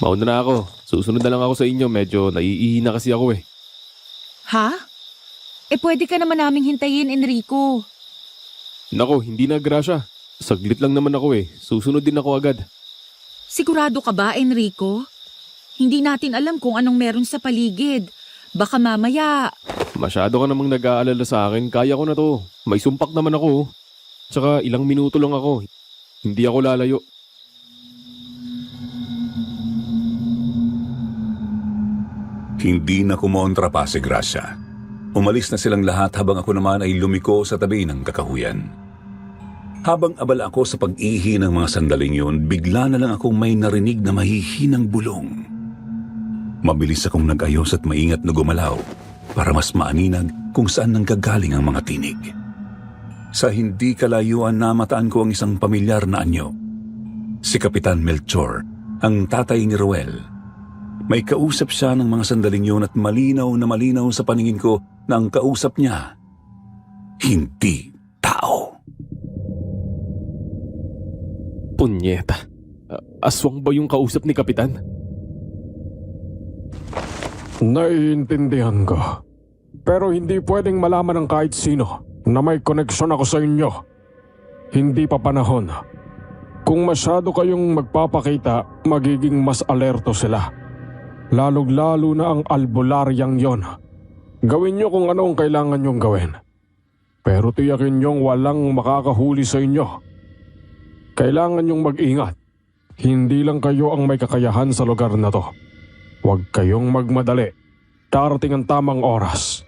Mauna na ako. Susunod na lang ako sa inyo. Medyo naiihi na kasi ako eh. Ha? Pwede ka naman naming hintayin, Enrico. Nako, hindi na, Gracia. Saglit lang naman ako eh. Susunod din ako agad. Sigurado ka ba, Enrico? Hindi natin alam kung anong meron sa paligid. Baka mamaya... Masyado ka namang nag-aalala sa akin. Kaya ko na to. May sumpak naman ako. Tsaka ilang minuto lang ako. Hindi ako lalayo. Hindi na kumontra pa si Gracia. Umalis na silang lahat habang ako naman ay lumiko sa tabi ng kakahuyan. Habang abala ako sa pag-ihi ng mga sandaling yun, bigla na lang akong may narinig na mahihinang bulong. Mabilis akong nag-ayos at maingat na gumalaw para mas maaninag kung saan nanggagaling ang mga tinig. Sa hindi kalayuan namataan ko ang isang pamilyar na anyo. Si Kapitan Melchor, ang tatay ni Ruel. May kausap siya ng mga sandaling yun at malinaw na malinaw sa paningin ko na ang kausap niya, hindi tao. Punyeta. Aswang ba yung kausap ni Kapitan? Naiintindihan ko. Pero hindi pwedeng malaman ng kahit sino na may koneksyon ako sa inyo. Hindi pa panahon. Kung masyado kayong magpapakita, magiging mas alerto sila. Lalong-lalo na ang albularyang yon. Gawin nyo kung ano ang kailangan nyong gawin. Pero tiyakin nyong walang makakahuli sa inyo. Kailangan nyong mag-ingat. Hindi lang kayo ang may kakayahan sa lugar na to. Huwag kayong magmadali. Darating ang tamang oras.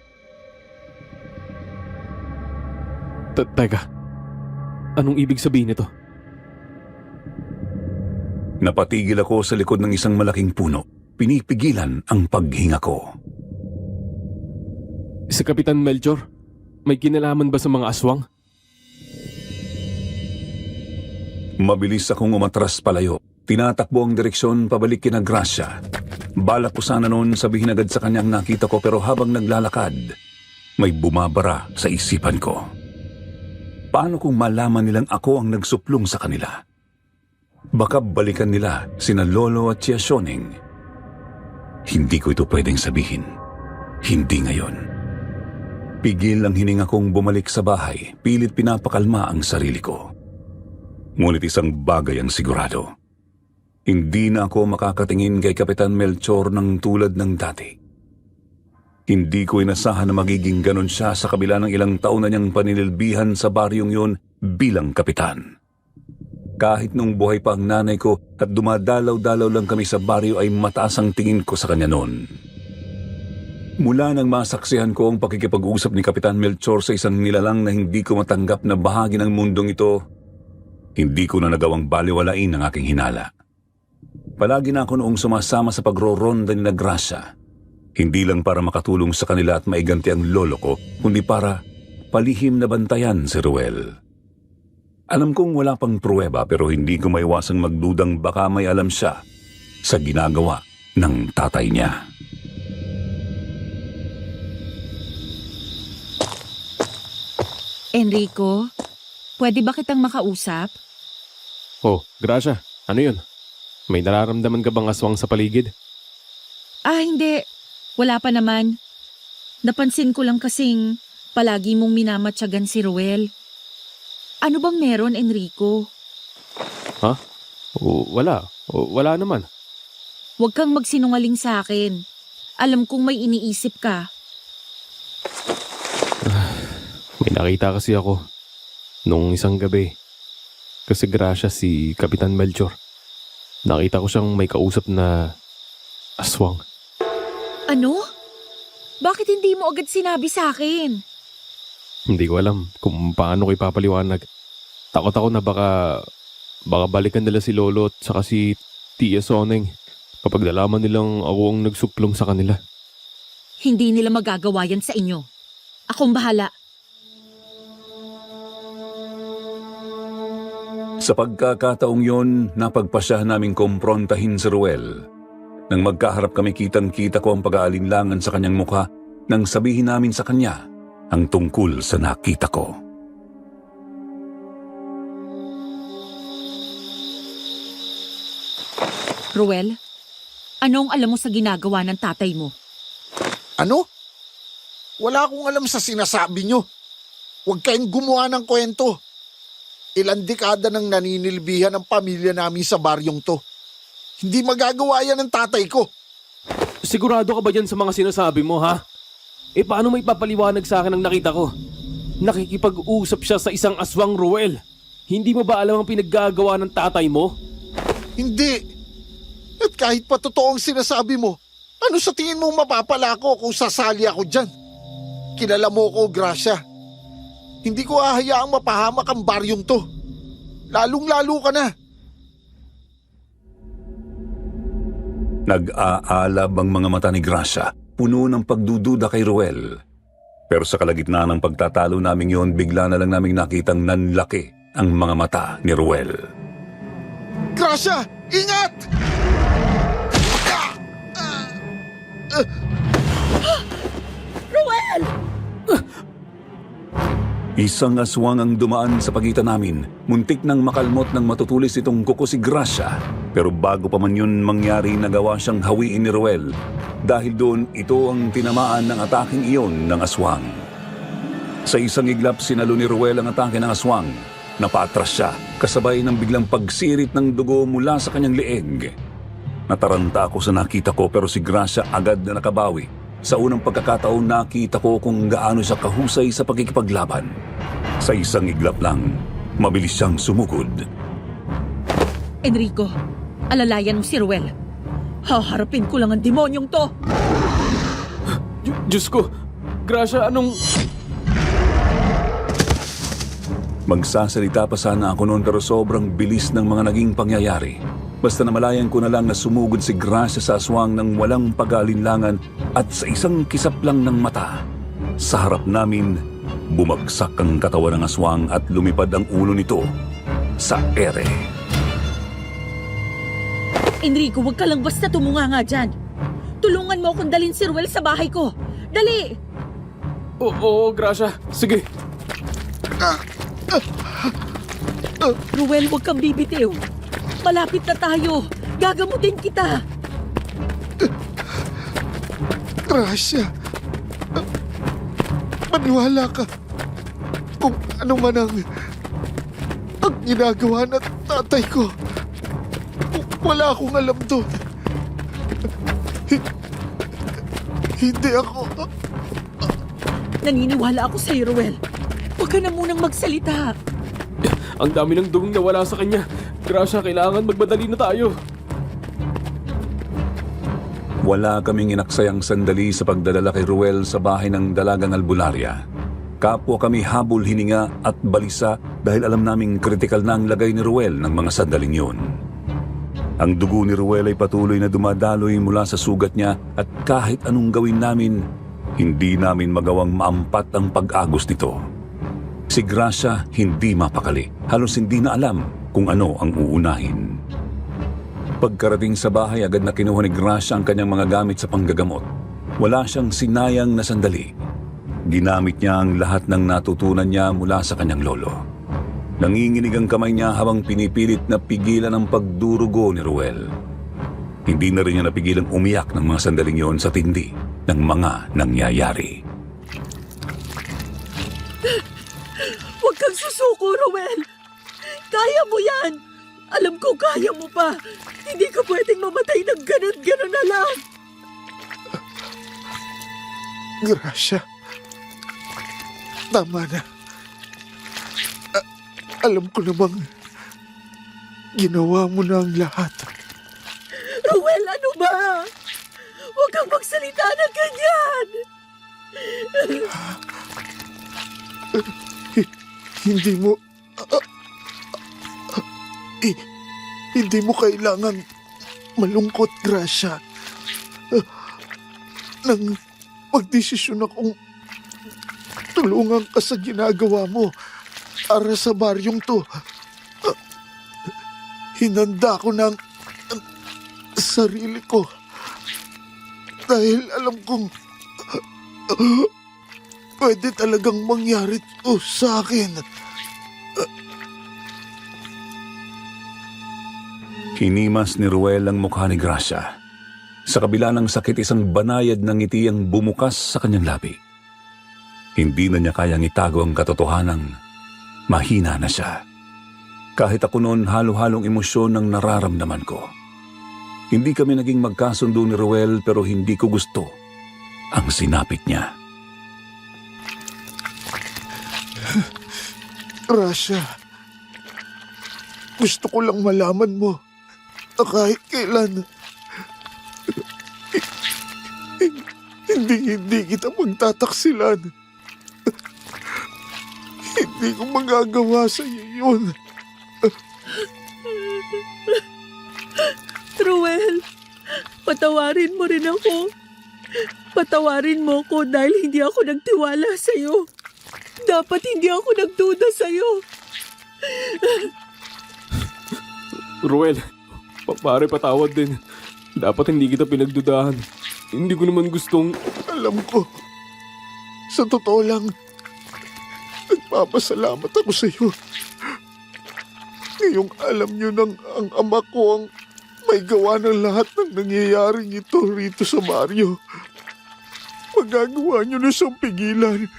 Teka, anong ibig sabihin nito? Napatigil ako sa likod ng isang malaking puno. Pinipigilan ang paghinga ko. Si Kapitan Melchor, may kinalaman ba sa mga aswang? Mabilis akong umatras palayo. Tinatakbo ang direksyon pabalik kina Gracia. Balak ko sana noon sabihin agad sa kanyang nakita ko, pero habang naglalakad, may bumabara sa isipan ko. Paano kung malaman nilang ako ang nagsuplong sa kanila? Baka balikan nila sina Lolo at Tia Sioning. Hindi ko ito pwedeng sabihin. Hindi ngayon. Pigil ang hininga kong bumalik sa bahay. Pilit pinapakalma ang sarili ko. Ngunit isang bagay ang sigurado. Hindi na ako makakatingin kay Kapitan Melchor ng tulad ng dati. Hindi ko inasahan na magiging ganon siya sa kabila ng ilang taon na niyang panililbihan sa baryong yun bilang kapitan. Kahit nung buhay pa ang nanay ko at dumadalaw-dalaw lang kami sa baryo, ay mataas ang tingin ko sa kanya noon. Mula nang masaksihan ko ang pakikipag-usap ni Kapitan Melchor sa isang nilalang na hindi ko matanggap na bahagi ng mundong ito, hindi ko na nagawang baliwalain ang aking hinala. Palagi na ako noong sumasama sa pagro-ronda ni Gracia. Hindi lang para makatulong sa kanila at maiganti ang lolo ko, kundi para palihim na bantayan si Ruel. Alam kong wala pang pruweba, pero hindi ko maiwasang magdudang baka may alam siya sa ginagawa ng tatay niya. Enrico, pwede ba kitang makausap? Oh, Gracia, ano yun? May nararamdaman ka bang aswang sa paligid? Hindi. Wala pa naman. Napansin ko lang kasing palagi mong minamatyagan si Ruel. Ano bang meron, Enrico? Ha? Wala. Wala naman. Huwag kang magsinungaling sa akin. Alam kong may iniisip ka. May nakita kasi ako nung isang gabi. Kasi Gracia si Kapitan Melchor. Nakita ko siyang may kausap na aswang. Ano? Bakit hindi mo agad sinabi sa akin? Hindi ko alam kung paano ko ipapaliwanag. Takot ako na baka balikan nila si Lolo at saka si Tia Soneng kapag nalaman nilang ako ang nagsuplong sa kanila. Hindi nila magagawa yan sa inyo. Akong bahala. Sa pagkakataong yon, napagpasya naming kumprontahin si Ruel. Nang magkaharap kami, kitang-kita ko ang pag-aalinlangan sa kanyang mukha nang sabihin namin sa kanya ang tungkol sa nakita ko. Ruel, anong alam mo sa ginagawa ng tatay mo? Ano? Wala akong alam sa sinasabi nyo. Huwag kayong gumawa ng kwento. Ilang dekada nang naninilbihan ang pamilya namin sa baryong to. Hindi magagawa yan ng tatay ko. Sigurado ka ba dyan sa mga sinasabi mo, ha? Paano may papaliwanag sa akin ang nakita ko? Nakikipag-usap siya sa isang aswang, Ruel. Hindi mo ba alam ang pinaggagawa ng tatay mo? Hindi. At kahit pa totoo ang sinasabi mo, ano sa tingin mo mapapala ko kung sasali ako dyan? Kilala mo ko, Gracia. Hindi ko hahayaang mapahamak ang baryong to. lalong-lalo ka na. Nag-aalab ang mga mata ni Gracia, puno ng pagdududa kay Ruel. Pero sa kalagitnaan ng pagtatalo naming yon, bigla na lang naming nakitang nanlaki ang mga mata ni Ruel. Gracia, ingat! Ruel! Isang aswang ang dumaan sa pagitan namin. Muntik nang makalmot ng matutulis itong kuko si Gracia. Pero bago pa man yun mangyari, nagawa siyang hawiin ni Ruel. Dahil doon, ito ang tinamaan ng ataking iyon ng aswang. Sa isang iglap, sinalo ni Ruel ang atake ng aswang. Napaatras siya, kasabay ng biglang pagsirit ng dugo mula sa kanyang leeg. Nataranta ako sa nakita ko, pero si Gracia agad na nakabawi. Sa unang pagkakataon, nakita ko kung gaano siya kahusay sa pagkikipaglaban. Sa isang iglap lang, mabilis siyang sumugod. Enrico, alalayan mo si Ruel. Haharapin ko lang ang demonyong to. Diyos ko! Gracia, anong... Magsasalita pa sana ako noon, pero sobrang bilis ng mga naging pangyayari. Basta namalayan ko na lang na sumugod si Gracia sa aswang ng walang pag-aalinlangan at sa isang kisap lang ng mata. Sa harap namin, bumagsak ang katawan ng aswang at lumipad ang ulo nito sa ere. Enrico, huwag ka lang basta tumunganga dyan. Tulungan mo akong dalhin si Ruel sa bahay ko. Dali! Oo, Gracia. Sige. Ruel, huwag kang bibitiw. Malapit na tayo. Gagamutin kita. Gracia, maniwala ka. Kung ano man ang ginagawa ng tatay ko, wala akong alam doon. Hindi ako... Naniniwala ako sa'yo, Ruel. Huwag ka na munang magsalita. Ang dami ng dugong nawala sa kanya. Gracia, kailangan magmadali na tayo. Wala kaming inaksayang sandali sa pagdadala kay Ruel sa bahay ng dalagang albularya. Kapwa kami habol hininga at balisa dahil alam naming kritikal na ang lagay ni Ruel ng mga sandaling yun. Ang dugo ni Ruel ay patuloy na dumadaloy mula sa sugat niya at kahit anong gawin namin, hindi namin magawang maampat ang pag-agos nito. Si Gracia hindi mapakali, halos hindi na alam kung ano ang uunahin. Pagkarating sa bahay, agad na kinuha ni Gracia ang kanyang mga gamit sa panggagamot. Wala siyang sinayang na sandali. Ginamit niya ang lahat ng natutunan niya mula sa kanyang lolo. Nanginginig ang kamay niya habang pinipilit na pigilan ang pagdurugo ni Ruel. Hindi na rin niya napigilang umiyak ng mga sandaling yon sa tindi ng mga nangyayari. Huwag kang susuko, Ruel. Kaya mo yan. Alam ko kaya mo pa. Hindi ka pwedeng mamatay ng ganun-ganun na lang. Gracia, tama na. Alam ko namang ginawa mo na ang lahat. Ruel, ano ba? Huwag kang magsalita ng ganyan. Hindi mo... hindi mo kailangan malungkot, Gracia. Nang magdesisyon akong tulungan ka sa ginagawa mo para sa baryong to, hinanda ko ng sarili ko dahil alam kong pwede talagang mangyari to sa akin. Hinimas ni Ruel ang mukha ni Gracia. Sa kabila ng sakit, isang banayad ng ngiti ang bumukas sa kanyang labi. Hindi na niya kayang itago ang katotohanang mahina na siya. Kahit ako noon, halo-halong emosyon ang nararamdaman ko. Hindi kami naging magkasundo ni Ruel, pero hindi ko gusto ang sinapit niya. Gracia, gusto ko lang malaman mo na kahit kailan hindi kita magtataksilan. Hindi ko magagawa sa iyo yun. Ruel, patawarin mo rin ako. Patawarin mo ko dahil hindi ako nagtiwala sa'yo. Dapat hindi ako nagduda sa'yo. Ruel, pare patawad din. Dapat hindi kita pinagdudahan. Hindi ko naman gustong... Alam ko. Sa totoo lang, nagpapasalamat ako sa iyo. Ngayong alam niyo nang ang ama ko ang may gawa ng lahat ng nangyayaring ito rito sa baryo. Magagawa niyo na siyang pigilan.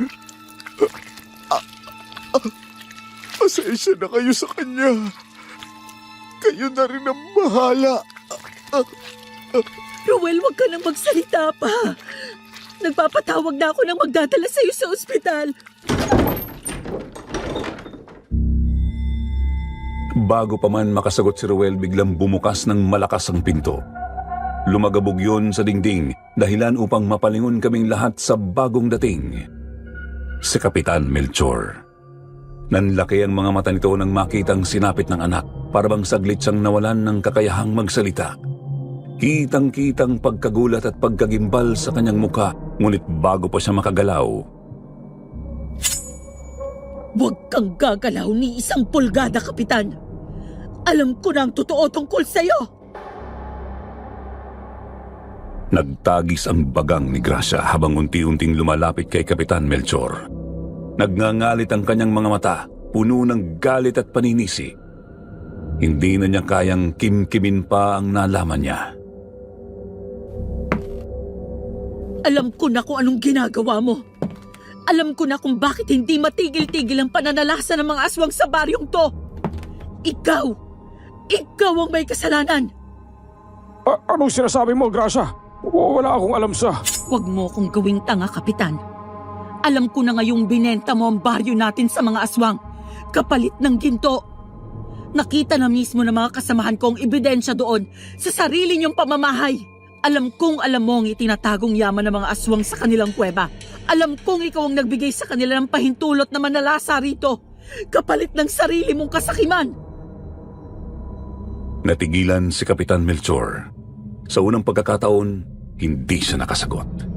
Pasensya na kayo sa kanya. Kayo na rin ang bahala. Ruel, wag ka nang magsalita pa. Nagpapatawag na ako nang magdadala sa'yo sa ospital. Bago pa man makasagot si Ruel, biglang bumukas ng malakas ang pinto. Lumagabog yun sa dingding, dahilan upang mapalingon kaming lahat sa bagong dating. Si Kapitan Melchor. Nanlaki ang mga mata nito nang makitang sinapit ng anak, para bang saglit siyang nawalan ng kakayahang magsalita. Kitang-kitang pagkagulat at pagkagimbal sa kanyang muka, ngunit bago pa siya makagalaw, Huwag kang gagalaw ni isang pulgada, Kapitan. Alam ko na ang totoo tungkol sa'yo. nagtagis ang bagang ni Gracia habang unti-unting lumalapit kay Kapitan Melchor. Nagngangalit ang kanyang mga mata, puno ng galit at paninisi. Hindi na niya kayang kimkimin pa ang nalaman niya. Alam ko na kung anong ginagawa mo. Alam ko na kung bakit hindi matigil-tigil ang pananalasa ng mga aswang sa baryong to. Ikaw ang may kasalanan. Anong sinasabi mo, Gracia? Wala akong alam sa... Huwag mo kong gawing tanga, Kapitan. Alam ko na ngayong binenta mo ang baryo natin sa mga aswang, kapalit ng ginto. Nakita na mismo ng mga kasamahan ko ang ebidensya doon sa sarili niyong pamamahay. Alam kong alam mo ang itinatagong yaman ng mga aswang sa kanilang kuweba. Alam kong ikaw ang nagbigay sa kanila ng pahintulot na manalasa rito, kapalit ng sarili mong kasakiman. Natigilan si Kapitan Melchor. Sa unang pagkakataon, hindi siya nakasagot.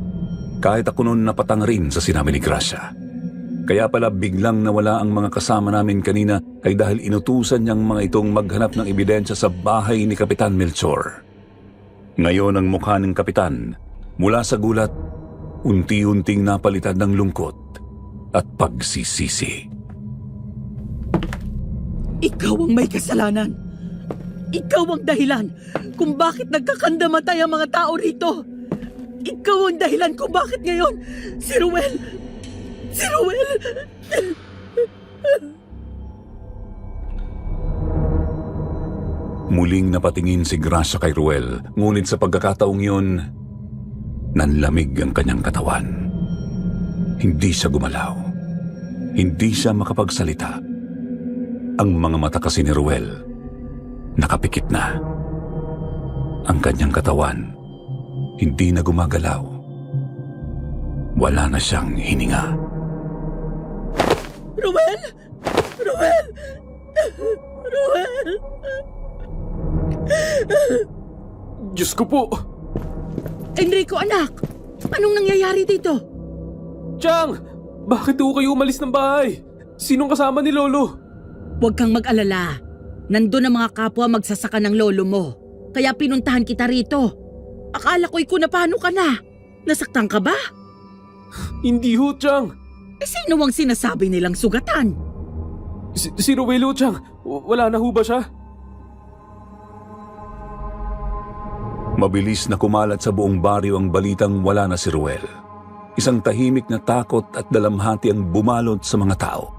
Kahit ako noon napatang rin sa sinabi ni Gracia. Kaya pala biglang nawala ang mga kasama namin kanina ay dahil inutusan niyang mga itong maghanap ng ebidensya sa bahay ni Kapitan Melchor. Ngayon ang mukha ng kapitan, mula sa gulat, unti-unting napalitan ng lungkot at pagsisisi. Ikaw ang may kasalanan. Ikaw ang dahilan kung bakit nagkakandamatay ang mga tao rito. Ikaw ang dahilan kung bakit ngayon si Ruel... Muling napatingin si Gracia kay Ruel, ngunit sa pagkakataong yun, nanlamig ang kanyang katawan. Hindi siya gumalaw. Hindi siya makapagsalita. Ang mga mata kasi ni Ruel, nakapikit na. Ang kanyang katawan, hindi na gumagalaw. Wala na siyang hininga. Ruel! Ruel! Ruel! Diyos ko po! Enrico, anak! Anong nangyayari dito? Chang! Bakit ho kayo umalis ng bahay? Sinong kasama ni Lolo? Huwag kang mag-alala. Nandun ang mga kapwa magsasaka ng lolo mo. Kaya pinuntahan kita rito. Akala ko'y kunapano ka na. Nasaktan ka ba? Hindi ho, Chang! Sino ang sinasabi nilang sugatan? Si Ruel ho, Chang! Wala na ho ba siya? Mabilis na kumalat sa buong baryo ang balitang wala na si Ruel. Isang tahimik na takot at dalamhati ang bumalot sa mga tao.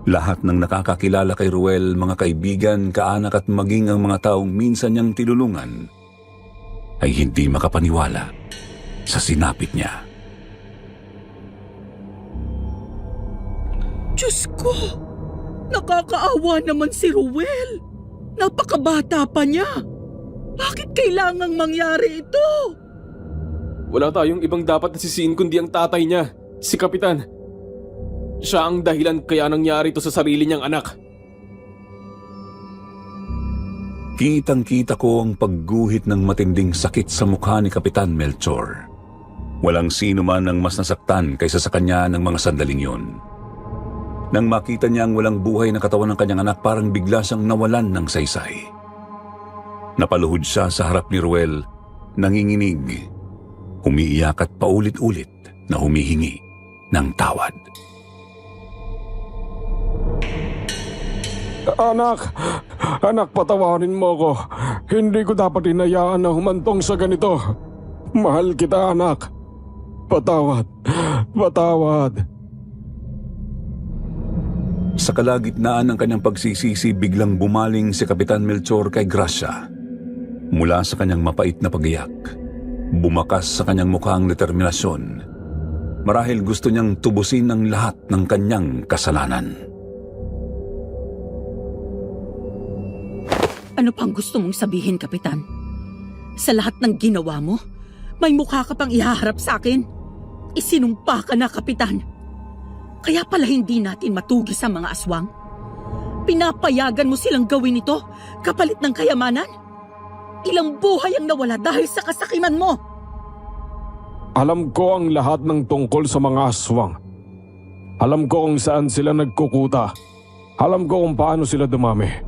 Lahat ng nakakakilala kay Ruel, mga kaibigan, kaanak at maging ang mga taong minsan niyang tinulungan, ay hindi makapaniwala sa sinapit niya. Diyos ko! Nakakaawa naman si Ruel. Napakabata pa niya. Bakit kailangang mangyari ito? Wala tayong ibang dapat nasisiin kundi ang tatay niya, si Kapitan. Siya ang dahilan kaya nangyari ito sa sarili niyang anak. Kitang-kita ko ang pagguhit ng matinding sakit sa mukha ni Kapitan Melchor. Walang sino man ang mas nasaktan kaysa sa kanya ng mga sandaling yun. Nang makita niya ang walang buhay na katawan ng kanyang anak, parang bigla siyang nawalan ng saysay. Napaluhod siya sa harap ni Ruel, nanginginig, umiiyak at paulit-ulit na humihingi ng tawad. Anak, patawarin mo ko. Hindi ko dapat hinayaan na humantong sa ganito. Mahal kita, anak. Patawad. Sa kalagitnaan ng kanyang pagsisisi, biglang bumaling si Kapitan Melchor kay Gracia. Mula sa kanyang mapait na pag-iyak, bumakas sa kanyang mukha ang determinasyon. Marahil gusto niyang tubusin ang lahat ng kanyang kasalanan. Ano pang gusto mong sabihin, Kapitan? Sa lahat ng ginawa mo, may mukha ka pang ihaharap sa akin. Isinumpa ka na, Kapitan. Kaya pala hindi natin matugi sa mga aswang. Pinapayagan mo silang gawin ito kapalit ng kayamanan. Ilang buhay ang nawala dahil sa kasakiman mo. Alam ko ang lahat ng tungkol sa mga aswang. Alam ko kung saan sila nagkukuta. Alam ko kung paano sila dumami.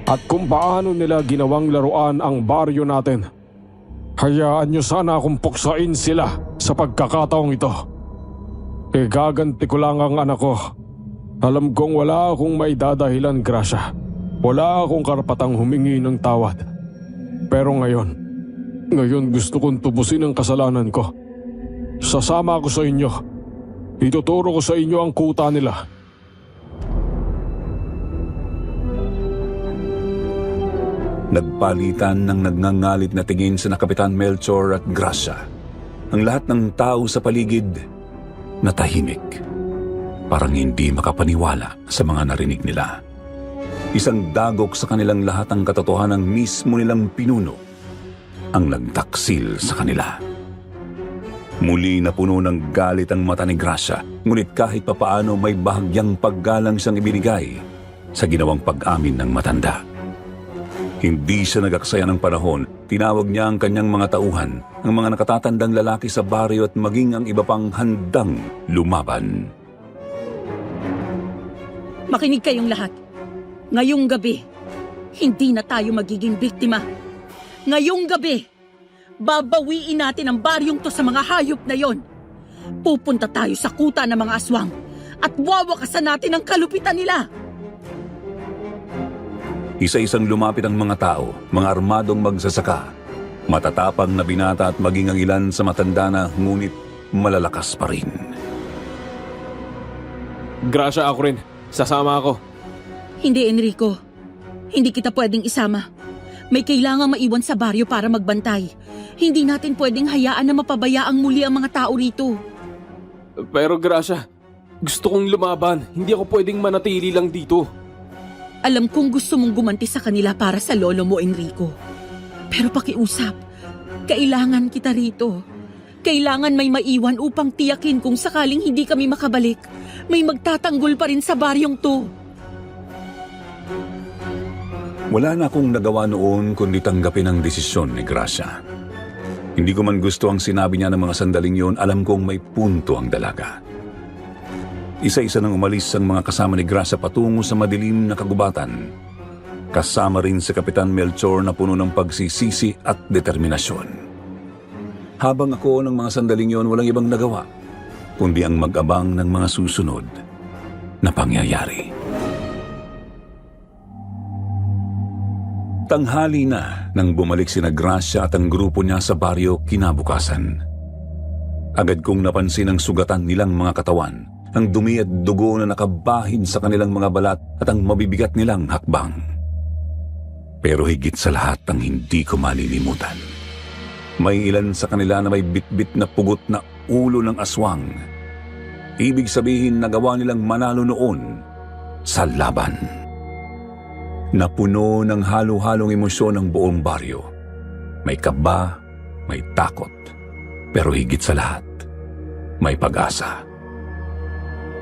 At kung paano nila ginawang laruan ang baryo natin. Hayaan niyo sana akong puksain sila sa pagkakataong ito. Gaganti ko lang ang anak ko. Alam kong wala akong maidadahilan, Gracia. Wala akong karapatang humingi ng tawad. Pero ngayon gusto kong tubusin ang kasalanan ko. Sasama ako sa inyo. Ituturo ko sa inyo ang kuta nila. Nagpalitan ng nagngangalit na tingin sa Kapitan Melchor at Gracia. Ang lahat ng tao sa paligid natahimik. Parang hindi makapaniwala sa mga narinig nila. Isang dagok sa kanilang lahat ang katotohanang mismo nilang pinuno ang nagtaksil sa kanila. Muli na puno ng galit ang mata ni Gracia, ngunit kahit papaano may bahagyang paggalang siyang ibinigay sa ginawang pag-amin ng matanda. Hindi siya nagaksaya ng panahon. Tinawag niya ang kanyang mga tauhan, ang mga nakatatandang lalaki sa baryo at maging ang iba pang handang lumaban. Makinig kayong lahat. Ngayong gabi, hindi na tayo magiging biktima. Ngayong gabi, babawiin natin ang baryong to sa mga hayop na yon. Pupunta tayo sa kuta ng mga aswang at wawakasan natin ang kalupitan nila. Isa-isang lumapit ang mga tao, mga armadong magsasaka, matatapang na binata at maging ang ilan sa matanda na ngunit malalakas pa rin. Gracia, ako rin. Sasama ako. Hindi, Enrico. Hindi kita pwedeng isama. May kailangang maiwan sa baryo para magbantay. Hindi natin pwedeng hayaan na mapabayaang muli ang mga tao rito. Pero Gracia, gusto kong lumaban. Hindi ako pwedeng manatili lang dito. Alam kong gusto mong gumanti sa kanila para sa lolo mo, Enrico. Pero pakiusap, kailangan kita rito. Kailangan may maiwan upang tiyakin kung sakaling hindi kami makabalik. May magtatanggol pa rin sa baryong to. Wala na akong nagawa noon kundi tanggapin ang desisyon ni Gracia. Hindi ko man gusto ang sinabi niya ng mga sandaling yon, alam kong may punto ang dalaga. Isa-isa nang umalis ang mga kasama ni Gracia patungo sa madilim na kagubatan. Kasama rin si Kapitan Melchor na puno ng pagsisisi at determinasyon. Habang ako ng mga sandaling yon, walang ibang nagawa, kundi ang mag-abang ng mga susunod na pangyayari. Tanghali na nang bumalik sina Gracia at ang grupo niya sa baryo kinabukasan. Agad kong napansin ang sugatan nilang mga katawan, ang dumi at dugo na nakabahid sa kanilang mga balat at ang mabibigat nilang hakbang. Pero higit sa lahat ang hindi ko malilimutan. May ilan sa kanila na may bitbit na pugot na ulo ng aswang. Ibig sabihin nagawa nilang manalo noon sa laban. Napuno ng halo-halong emosyon ang buong baryo. May kaba, may takot, pero higit sa lahat, may pag-asa.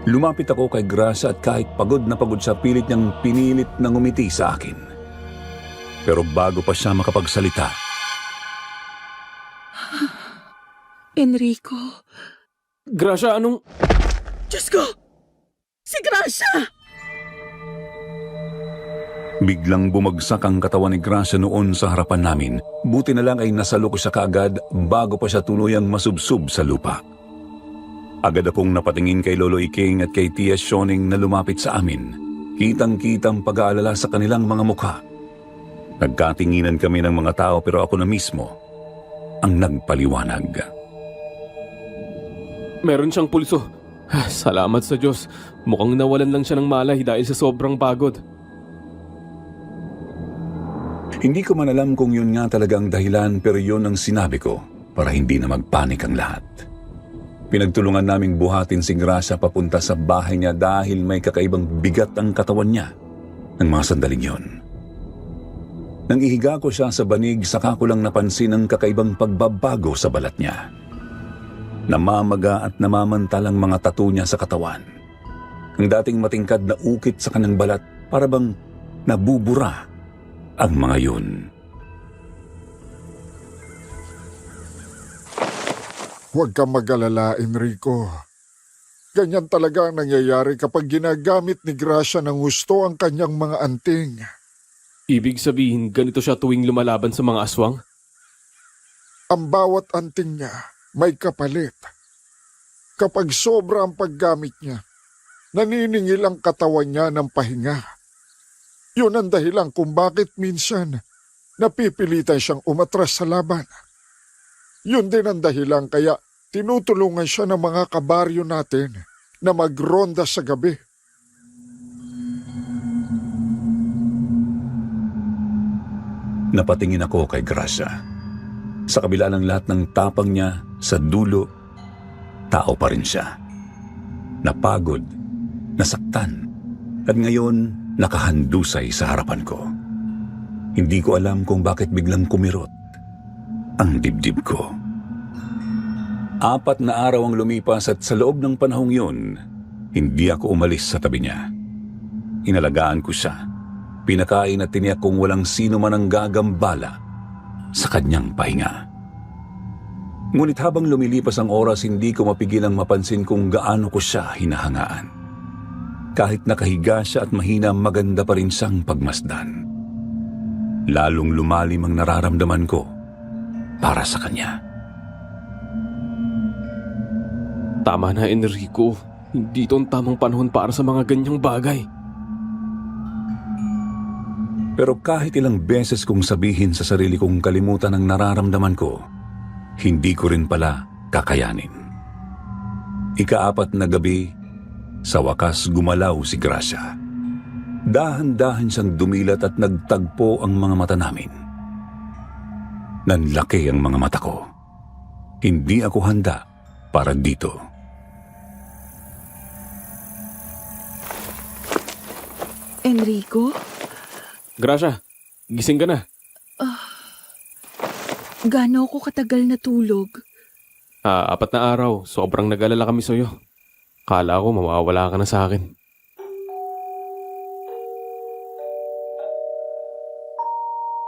Lumapit ako kay Gracia at kahit pagod na pagod siya, pilit niyang pinilit na ngumiti sa akin. Pero bago pa siya makapagsalita, Enrico. Gracia, anong... Diyos ko! Si Gracia! biglang bumagsak ang katawan ni Gracia noon sa harapan namin. Buti na lang ay nasalo ko siya kaagad bago pa siya tuluyang masubsob sa lupa. Agad akong napatingin kay Lolo Iking at kay Tia Sioning na lumapit sa amin. Kitang-kitang pag-aalala sa kanilang mga mukha. Nagkatinginan kami ng mga tao pero ako na mismo ang nagpaliwanag. Meron siyang pulso. Salamat sa Diyos. Mukhang nawalan lang siya ng malay dahil sa sobrang pagod. Hindi ko man alam kung yun nga talaga ang dahilan pero yun ang sinabi ko para hindi na magpanik ang lahat. Pinagtulungan naming buhatin si Gracia papunta sa bahay niya dahil may kakaibang bigat ang katawan niya ng mga sandaling yun. Nang ihiga ko siya sa banig, saka ko lang napansin ang kakaibang pagbabago sa balat niya. Namamaga at namamantalang mga tattoo niya sa katawan. Ang dating matingkad na ukit sa kanang balat para bang nabubura ang mga yun. Huwag kang mag-alala, Enrico. Ganyan talaga ang nangyayari kapag ginagamit ni Gracia ng gusto ang kanyang mga anting. Ibig sabihin, ganito siya tuwing lumalaban sa mga aswang? Ang bawat anting niya may kapalit. Kapag sobra ang paggamit niya, naniningil ang katawan niya ng pahinga. Yun ang dahilan kung bakit minsan napipilitan siyang umatras sa laban. Yun din ang dahilan kaya tinutulungan siya ng mga kabaryo natin na magronda sa gabi. Napatingin ako kay Gracia. Sa kabila ng lahat ng tapang niya, sa dulo, tao pa rin siya. Napagod, nasaktan, at ngayon nakahandusay sa harapan ko. Hindi ko alam kung bakit biglang kumirot ang dibdib ko. 4 na araw ang lumipas at sa loob ng panahong yun, hindi ako umalis sa tabi niya. Inalagaan ko siya. Pinakain at tiniyak kong walang sino man ang gagambala sa kanyang pahinga. Ngunit habang lumilipas ang oras, hindi ko mapigilang mapansin kung gaano ko siya hinahangaan. Kahit nakahiga siya at mahina, maganda pa rin siyang pagmasdan. Lalong lumalim ang nararamdaman ko para sa kanya. Tama na, Enrico. Hindi ito ang tamang panahon para sa mga ganyang bagay. Pero kahit ilang beses kong sabihin sa sarili kong kalimutan ang nararamdaman ko, hindi ko rin pala kakayanin. 4 na gabi, sa wakas gumalaw si Gracia. Dahan-dahan siyang dumilat at nagtagpo ang mga mata namin. Nanlaki ang mga mata ko. Hindi ako handa para dito. Enrico? Gracia, gising ka na. Gaano ako katagal natulog? 4 na araw, sobrang nag-alala kami sa'yo. Kala ko mawawala ka na sa akin.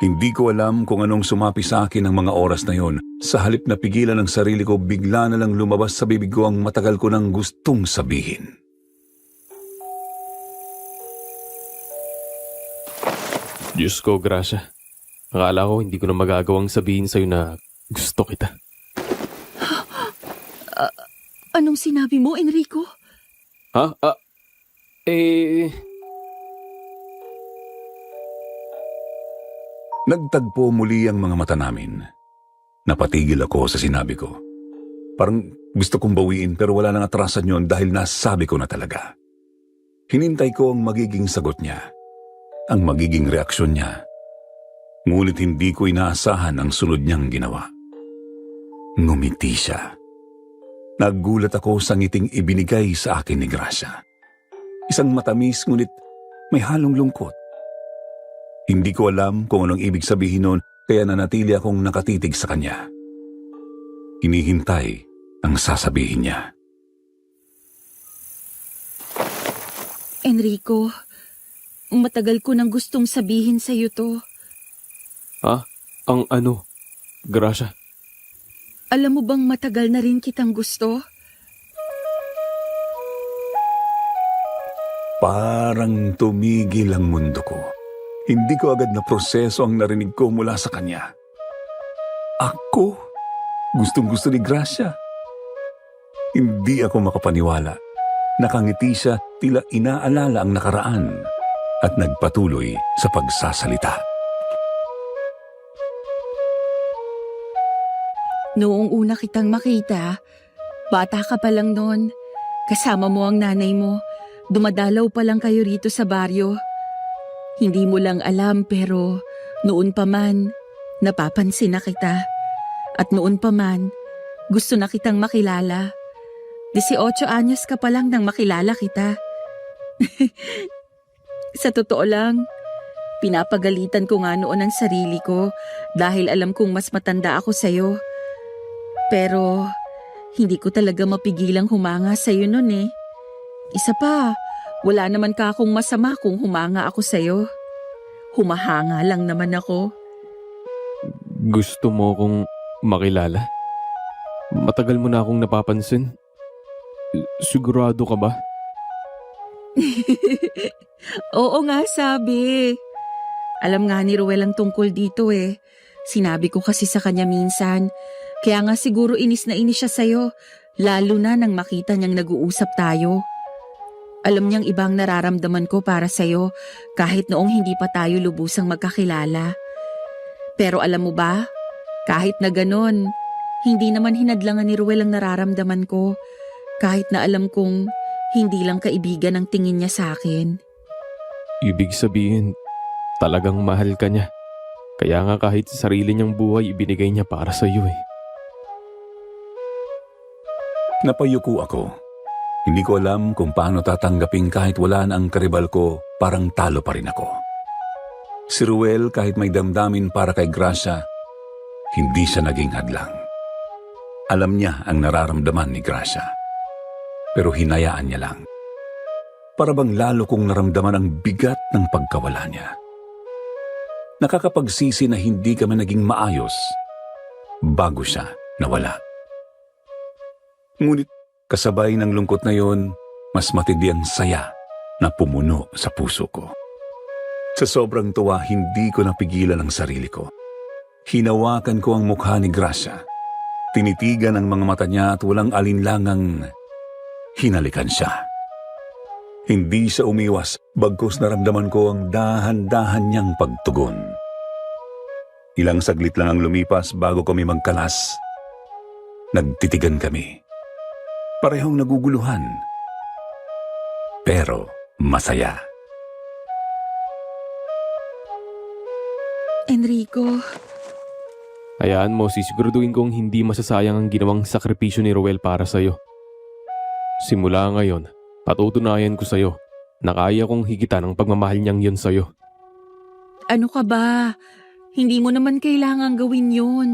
Hindi ko alam kung anong sumapi sa akin ng mga oras na yon. Sa halip na pigilan ng sarili ko, bigla na lang lumabas sa bibig ko ang matagal ko nang gustong sabihin. Diyos ko, Gracia. Akala ko hindi ko na magagawang sabihin sa'yo na gusto kita. Anong sinabi mo, Enrico? Ha? Nagtagpo muli ang mga mata namin. Napatigil ako sa sinabi ko. Parang gusto kong bawiin pero wala nang atrasan yon dahil nasabi ko na talaga. Hinintay ko ang magiging sagot niya, ang magiging reaksyon niya. Ngunit hindi ko inaasahan ang sunod niyang ginawa. Ngumiti siya. Nagulat ako sa ngiting ibinigay sa akin ni Gracia. Isang matamis ngunit may halong lungkot. Hindi ko alam kung anong ibig sabihin nun kaya nanatili akong nakatitig sa kanya. Hinihintay ang sasabihin niya. Enrico, matagal ko nang gustong sabihin sa'yo to. Ha? Ang ano? Gracia. Alam mo bang matagal na rin kitang gusto? Parang tumigil ang mundo ko. Hindi ko agad na proseso ang narinig ko mula sa kanya. Ako? Gustong-gusto ni Gracia. Hindi ako makapaniwala. Nakangiti siya, tila inaalala ang nakaraan at nagpatuloy sa pagsasalita. Noong una kitang makita, bata ka pa lang noon. Kasama mo ang nanay mo. Dumadalaw pa lang kayo rito sa baryo. Hindi mo lang alam pero noon pa man, napapansin na kita. At noon pa man, gusto na kitang makilala. 18 anyos ka pa lang nang makilala kita. Sa totoo lang, pinapagalitan ko nga noon ang sarili ko dahil alam kong mas matanda ako sa'yo. Pero hindi ko talaga mapigilang humanga sa'yo noon eh. Isa pa, wala naman ka akong masama kung humanga ako sa'yo. Humahanga lang naman ako. Gusto mo kong makilala? Matagal mo na akong napapansin. Sigurado ka ba? Oo nga, sabi. Alam nga ni Ruel ang tungkol dito eh. Sinabi ko kasi sa kanya minsan. Kaya nga siguro inis na inis siya sa'yo. Lalo na nang makita niyang nag-uusap tayo. Alam niyang ibang nararamdaman ko para sa'yo kahit noong hindi pa tayo lubusang magkakilala. Pero alam mo ba, kahit na ganon, hindi naman hinadlangan ni Ruel ang nararamdaman ko. Kahit na alam kong hindi lang kaibigan ang tingin niya sa akin. Ibig sabihin, talagang mahal ka niya. Kaya nga kahit sa sarili niyang buhay ibinigay niya para sa iyo eh. Napayuko ako. Hindi ko alam kung paano tatanggapin kahit wala na ang karibal ko, parang talo pa rin ako. Si Ruel kahit may damdamin para kay Gracia, hindi siya naging hadlang. Alam niya ang nararamdaman ni Gracia. Pero hinayaan niya lang. Para bang lalo kong naramdaman ang bigat ng pagkawala niya. Nakakapagsisi na hindi kami naging maayos bago siya nawala. Ngunit kasabay ng lungkot na yon, mas matindi ang saya na pumuno sa puso ko. Sa sobrang tuwa, hindi ko napigilan ang sarili ko. Hinawakan ko ang mukha ni Gracia. Tinitigan ang mga mata niya at walang alinlangang hinalikan siya. Hindi siya umiwas, bagkus naramdaman ko ang dahan-dahan niyang pagtugon. Ilang saglit lang ang lumipas bago kami magkalas. Nagtitigan kami. Parehong naguguluhan. Pero masaya. Enrico, Hayaan mo, sisiguraduhin kong hindi masasayang ang ginawang sakripisyo ni Ruel para sa'yo. Simula ngayon, patutunayan ko sa'yo na kaya kong higitan ang pagmamahal niyang yun sa'yo. ano ka ba? Hindi mo naman kailangang gawin yun.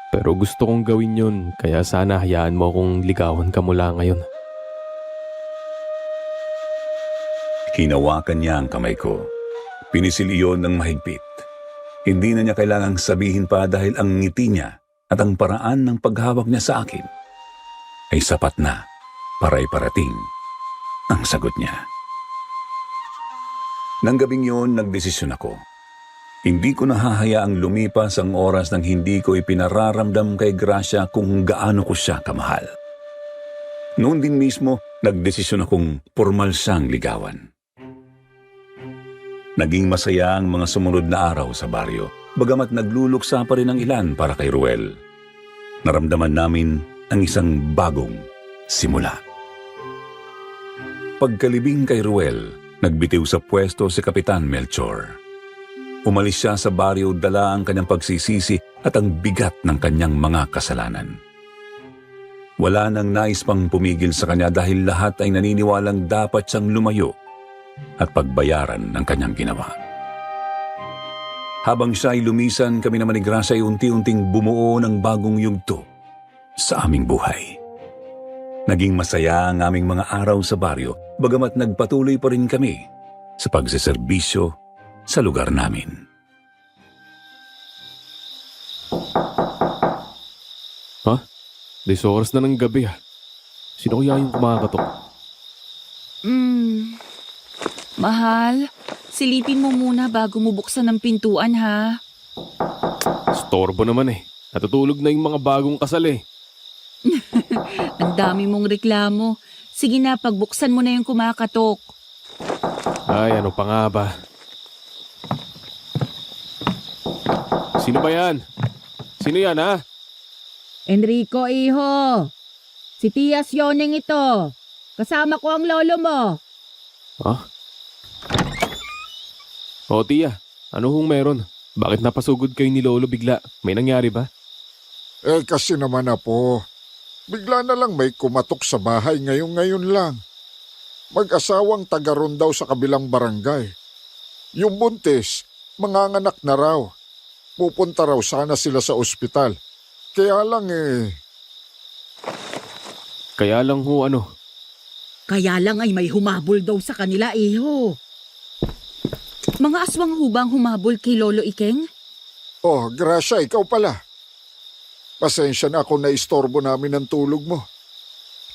Pero gusto kong gawin yun, kaya sana hayaan mo akong ligawan ka mula ngayon. Hinawakan niya ang kamay ko. Pinisil iyon ng mahigpit. Hindi na niya kailangang sabihin pa dahil ang ngiti niya at ang paraan ng paghawak niya sa akin ay sapat na para iparating ang sagot niya. Nang gabing yun, nagdesisyon ako. Hindi ko nahahayaang lumipas ang oras nang hindi ko ipinararamdam kay Gracia kung gaano ko siya kamahal. Noon din mismo, nagdesisyon akong formal siyang ligawan. Naging masaya ang mga sumunod na araw sa baryo, bagamat nagluluksa pa rin ang ilan para kay Ruel. Naramdaman namin ang isang bagong simula. Pagkalibing kay Ruel, nagbitiw sa pwesto si Kapitan Melchor. Umalis siya sa baryo, dala ang kanyang pagsisisi at ang bigat ng kanyang mga kasalanan. Wala nang nais pang pumigil sa kanya dahil lahat ay naniniwalang dapat siyang lumayo at pagbayaran ng kanyang ginawa. Habang siya ay lumisan, kami naman ni Gracia ay unti-unting bumuo ng bagong yugto sa aming buhay. Naging masaya ang aming mga araw sa baryo, bagamat nagpatuloy pa rin kami sa pagseserbisyo sa lugar namin. Ha? 10 oras na ng gabi ah. Sino kaya yung kumakatok? Mahal, silipin mo muna bago mo buksan ang pintuan ha. Storbo naman eh. Natutulog na yung mga bagong kasal eh. Ang dami mong reklamo. Sige na, pagbuksan mo na yung kumakatok. Ay, ano pa nga ba? Sino ba yan? Sino yan ha? Enrico, iho. Si Tias Yoneng ito. Kasama ko ang lolo mo. Ha? O tiya, ano hong meron? Bakit napasugod kayo ni Lolo bigla? May nangyari ba? Kasi naman Apo, bigla na lang may kumatok sa bahay ngayon lang. Mag-asawang taga-ron daw sa kabilang barangay. Yung buntis, manganganak na raw. Pupunta raw sana sila sa ospital. Kaya lang Kaya lang ho ano? Kaya lang ay may humabol daw sa kanila, iho. Mga aswang hubang humabol kay Lolo Ikeng? Oh, Gracia, ikaw pala. Pasensya na ako na istorbo namin ng tulog mo.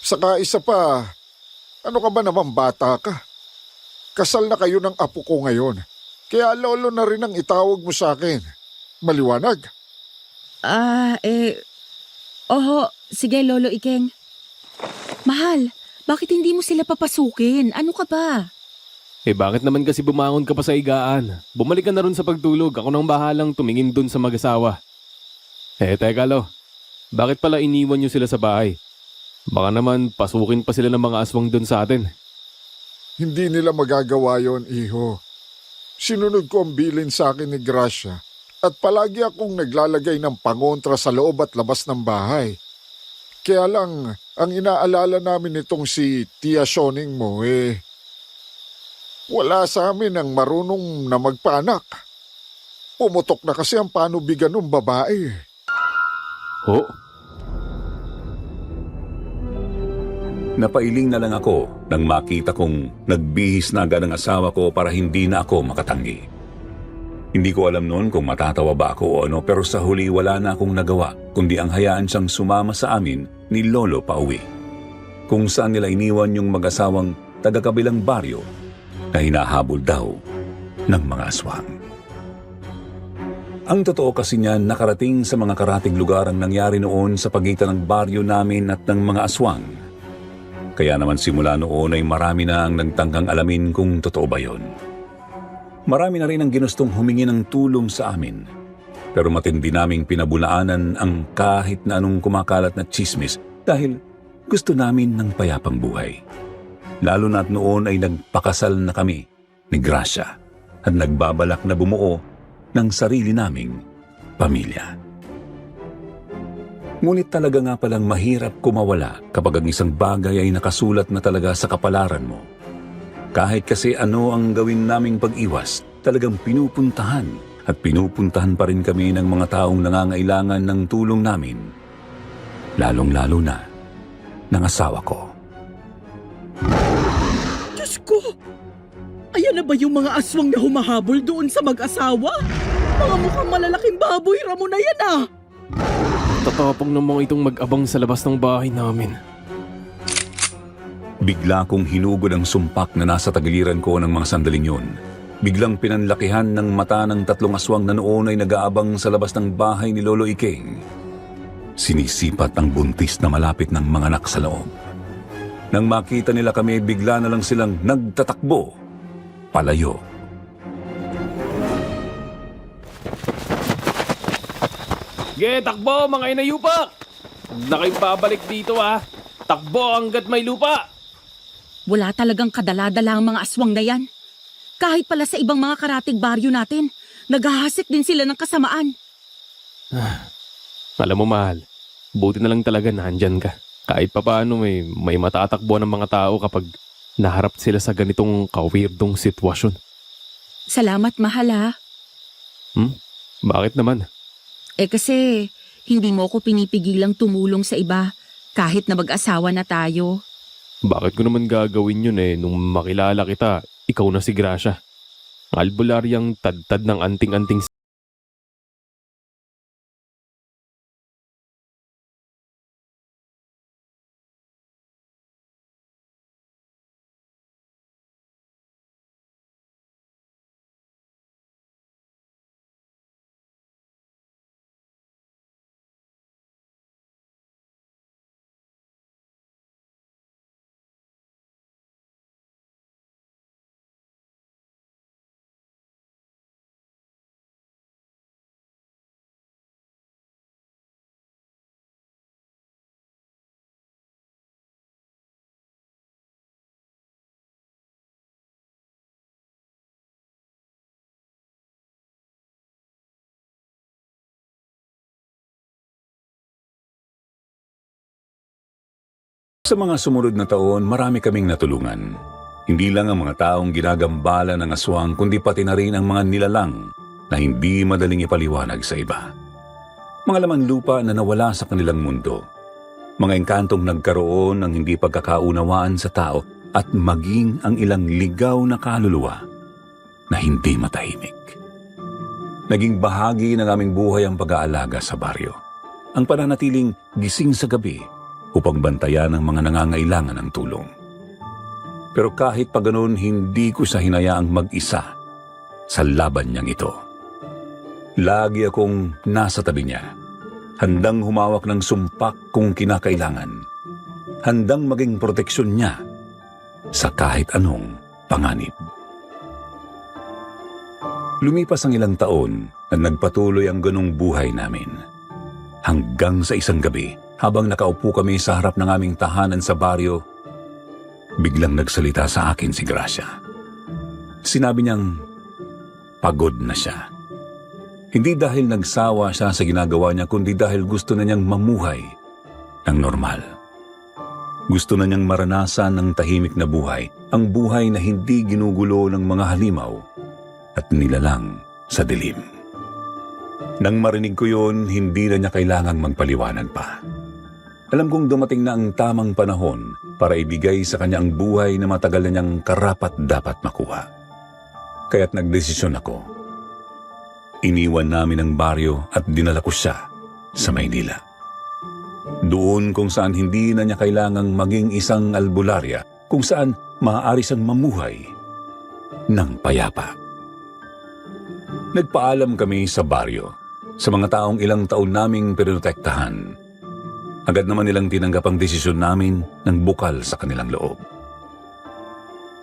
Saka isa pa, ano ka ba naman bata ka? Kasal na kayo ng apo ko ngayon. Kaya lolo na rin ang itawag mo sa akin. Maliwanag? Oho, sige Lolo Ikeng. Mahal, bakit hindi mo sila papasukin? Ano ka ba? Bakit naman kasi bumangon ka pa sa higaan? Bumalik ka na ron sa pagtulog. Ako nang bahalang tumingin dun sa mag-asawa. Teka lo. Bakit pala iniwan nyo sila sa bahay? Baka naman pasukin pa sila ng mga aswang dun sa atin. Hindi nila magagawa yon, iho. Sinunod ko ang bilin sa akin ni Gracia at palagi akong naglalagay ng pangontra sa loob at labas ng bahay. Kaya lang, ang inaalala namin nitong si Tia Shoning mo wala sa amin ang marunong na magpaanak. Pumutok na kasi ang panubigan ng babae. Ho? Napailing na lang ako nang makita kong nagbihis na agad ang asawa ko para hindi na ako makatanggi. Hindi ko alam noon kung matatawa ba ako o ano, pero sa huli wala na akong nagawa kundi ang hayaan siyang sumama sa amin ni Lolo pauwi. Kung saan nila iniwan yung mag-asawang taga-kabilang baryo na hinahabol daw ng mga aswang. Ang totoo kasi niyan, nakarating sa mga karating lugar ang nangyari noon sa pagitan ng baryo namin at ng mga aswang. Kaya naman simula noon ay marami na ang nagtangkang alamin kung totoo ba yon. Marami na rin ang ginustong humingi ng tulong sa amin. Pero matindi naming pinabulaanan ang kahit na anong kumakalat na tsismis dahil gusto namin ng payapang buhay. Lalo na't noon ay nagpakasal na kami ni Gracia at nagbabalak na bumuo ng sarili naming pamilya. Ngunit talaga nga palang mahirap kumawala kapag ang isang bagay ay nakasulat na talaga sa kapalaran mo. Kahit kasi ano ang gawin naming pag-iwas, talagang pinupuntahan at pinupuntahan pa rin kami ng mga taong nangangailangan ng tulong namin. Lalong-lalo na ng asawa ko. Diyos ko! Ayan na ba yung mga aswang na humahabol doon sa mag-asawa? Mga mukhang malalaking baboy ramo na yan ah! Tatapang ng mga itong mag-abang sa labas ng bahay namin. Bigla kong hinugod ang sumpak na nasa tagiliran ko ng mga sandaling yun. Biglang pinanlakihan ng mata ng 3 aswang na noon ay nag-aabang sa labas ng bahay ni Lolo Ikeng. Sinisipat ang buntis na malapit ng mga anak sa loob. Nang makita nila kami, bigla na lang silang nagtatakbo, palayo. Takbo mga inayupak! Na kayo babalik dito ah! Takbo hanggat may lupa! Wala talagang kadala-dala ang mga aswang na yan. Kahit pala sa ibang mga karatig baryo natin, naghahasik din sila ng kasamaan. Alam mo mahal, buti na lang talaga nandyan ka. Kahit papaano may matatakbo ng mga tao kapag naharap sila sa ganitong kawirdong sitwasyon. Salamat mahal ha. Bakit naman? Kasi hindi mo ko pinipigilang tumulong sa iba kahit na mag-asawa na tayo. Bakit ko naman gagawin yun nung makilala kita, ikaw na si Gracia. Albularyang tad-tad ng anting-anting Sa mga sumunod na taon, marami kaming natulungan. Hindi lang ang mga taong ginagambala ng aswang, kundi pati na rin ang mga nilalang na hindi madaling ipaliwanag sa iba. Mga laman lupa na nawala sa kanilang mundo. Mga engkantong nagkaroon ng hindi pagkakaunawaan sa tao at maging ang ilang ligaw na kaluluwa na hindi matahimik. Naging bahagi ng aming buhay ang pag-aalaga sa baryo. Ang pananatiling gising sa gabi upang bantayan ang mga nangangailangan ng tulong. Pero kahit pa ganoon, hindi ko siya hinayaang mag-isa sa laban niyang ito. Lagi akong nasa tabi niya, handang humawak ng sumpak kung kinakailangan, handang maging proteksyon niya sa kahit anong panganib. Lumipas ang ilang taon at nagpatuloy ang ganong buhay namin. Hanggang sa isang gabi, habang nakaupo kami sa harap ng aming tahanan sa baryo, biglang nagsalita sa akin si Gracia. Sinabi niyang pagod na siya. Hindi dahil nagsawa siya sa ginagawa niya, kundi dahil gusto na niyang mamuhay ng normal. Gusto na niyang maranasan ng tahimik na buhay, ang buhay na hindi ginugulo ng mga halimaw at nilalang sa dilim. Nang marinig ko yun, hindi na niya kailangang magpaliwanag pa. Alam kong dumating na ang tamang panahon para ibigay sa kanya ang buhay na matagal na niyang karapat-dapat makuha. Kaya't nagdesisyon ako. Iniwan namin ang baryo at dinala ko siya sa Maynila. Doon kung saan hindi na niya kailangang maging isang albularya, kung saan maaari siyang mamuhay ng payapa. Nagpaalam kami sa baryo, sa mga taong ilang taon naming pinotektahan. Agad naman nilang tinanggap ang desisyon namin ng bukal sa kanilang loob.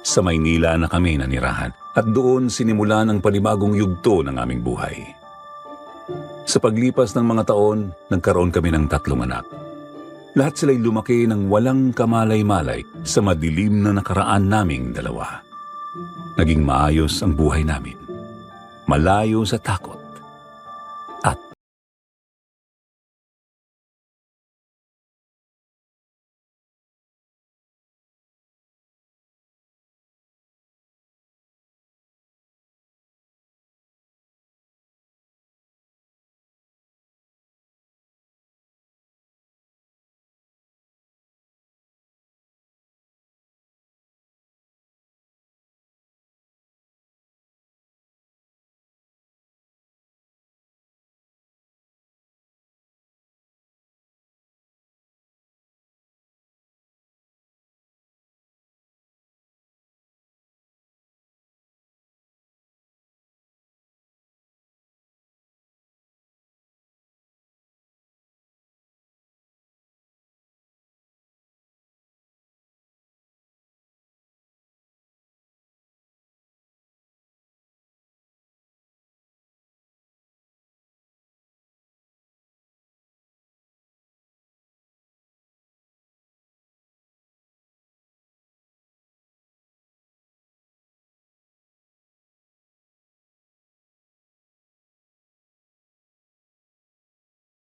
Sa Maynila na kami nanirahan at doon sinimulan ang panibagong yugto ng aming buhay. Sa paglipas ng mga taon, nagkaroon kami ng 3 anak. Lahat sila'y lumaki ng walang kamalay-malay sa madilim na nakaraan naming 2. Naging maayos ang buhay namin. Malayo sa takot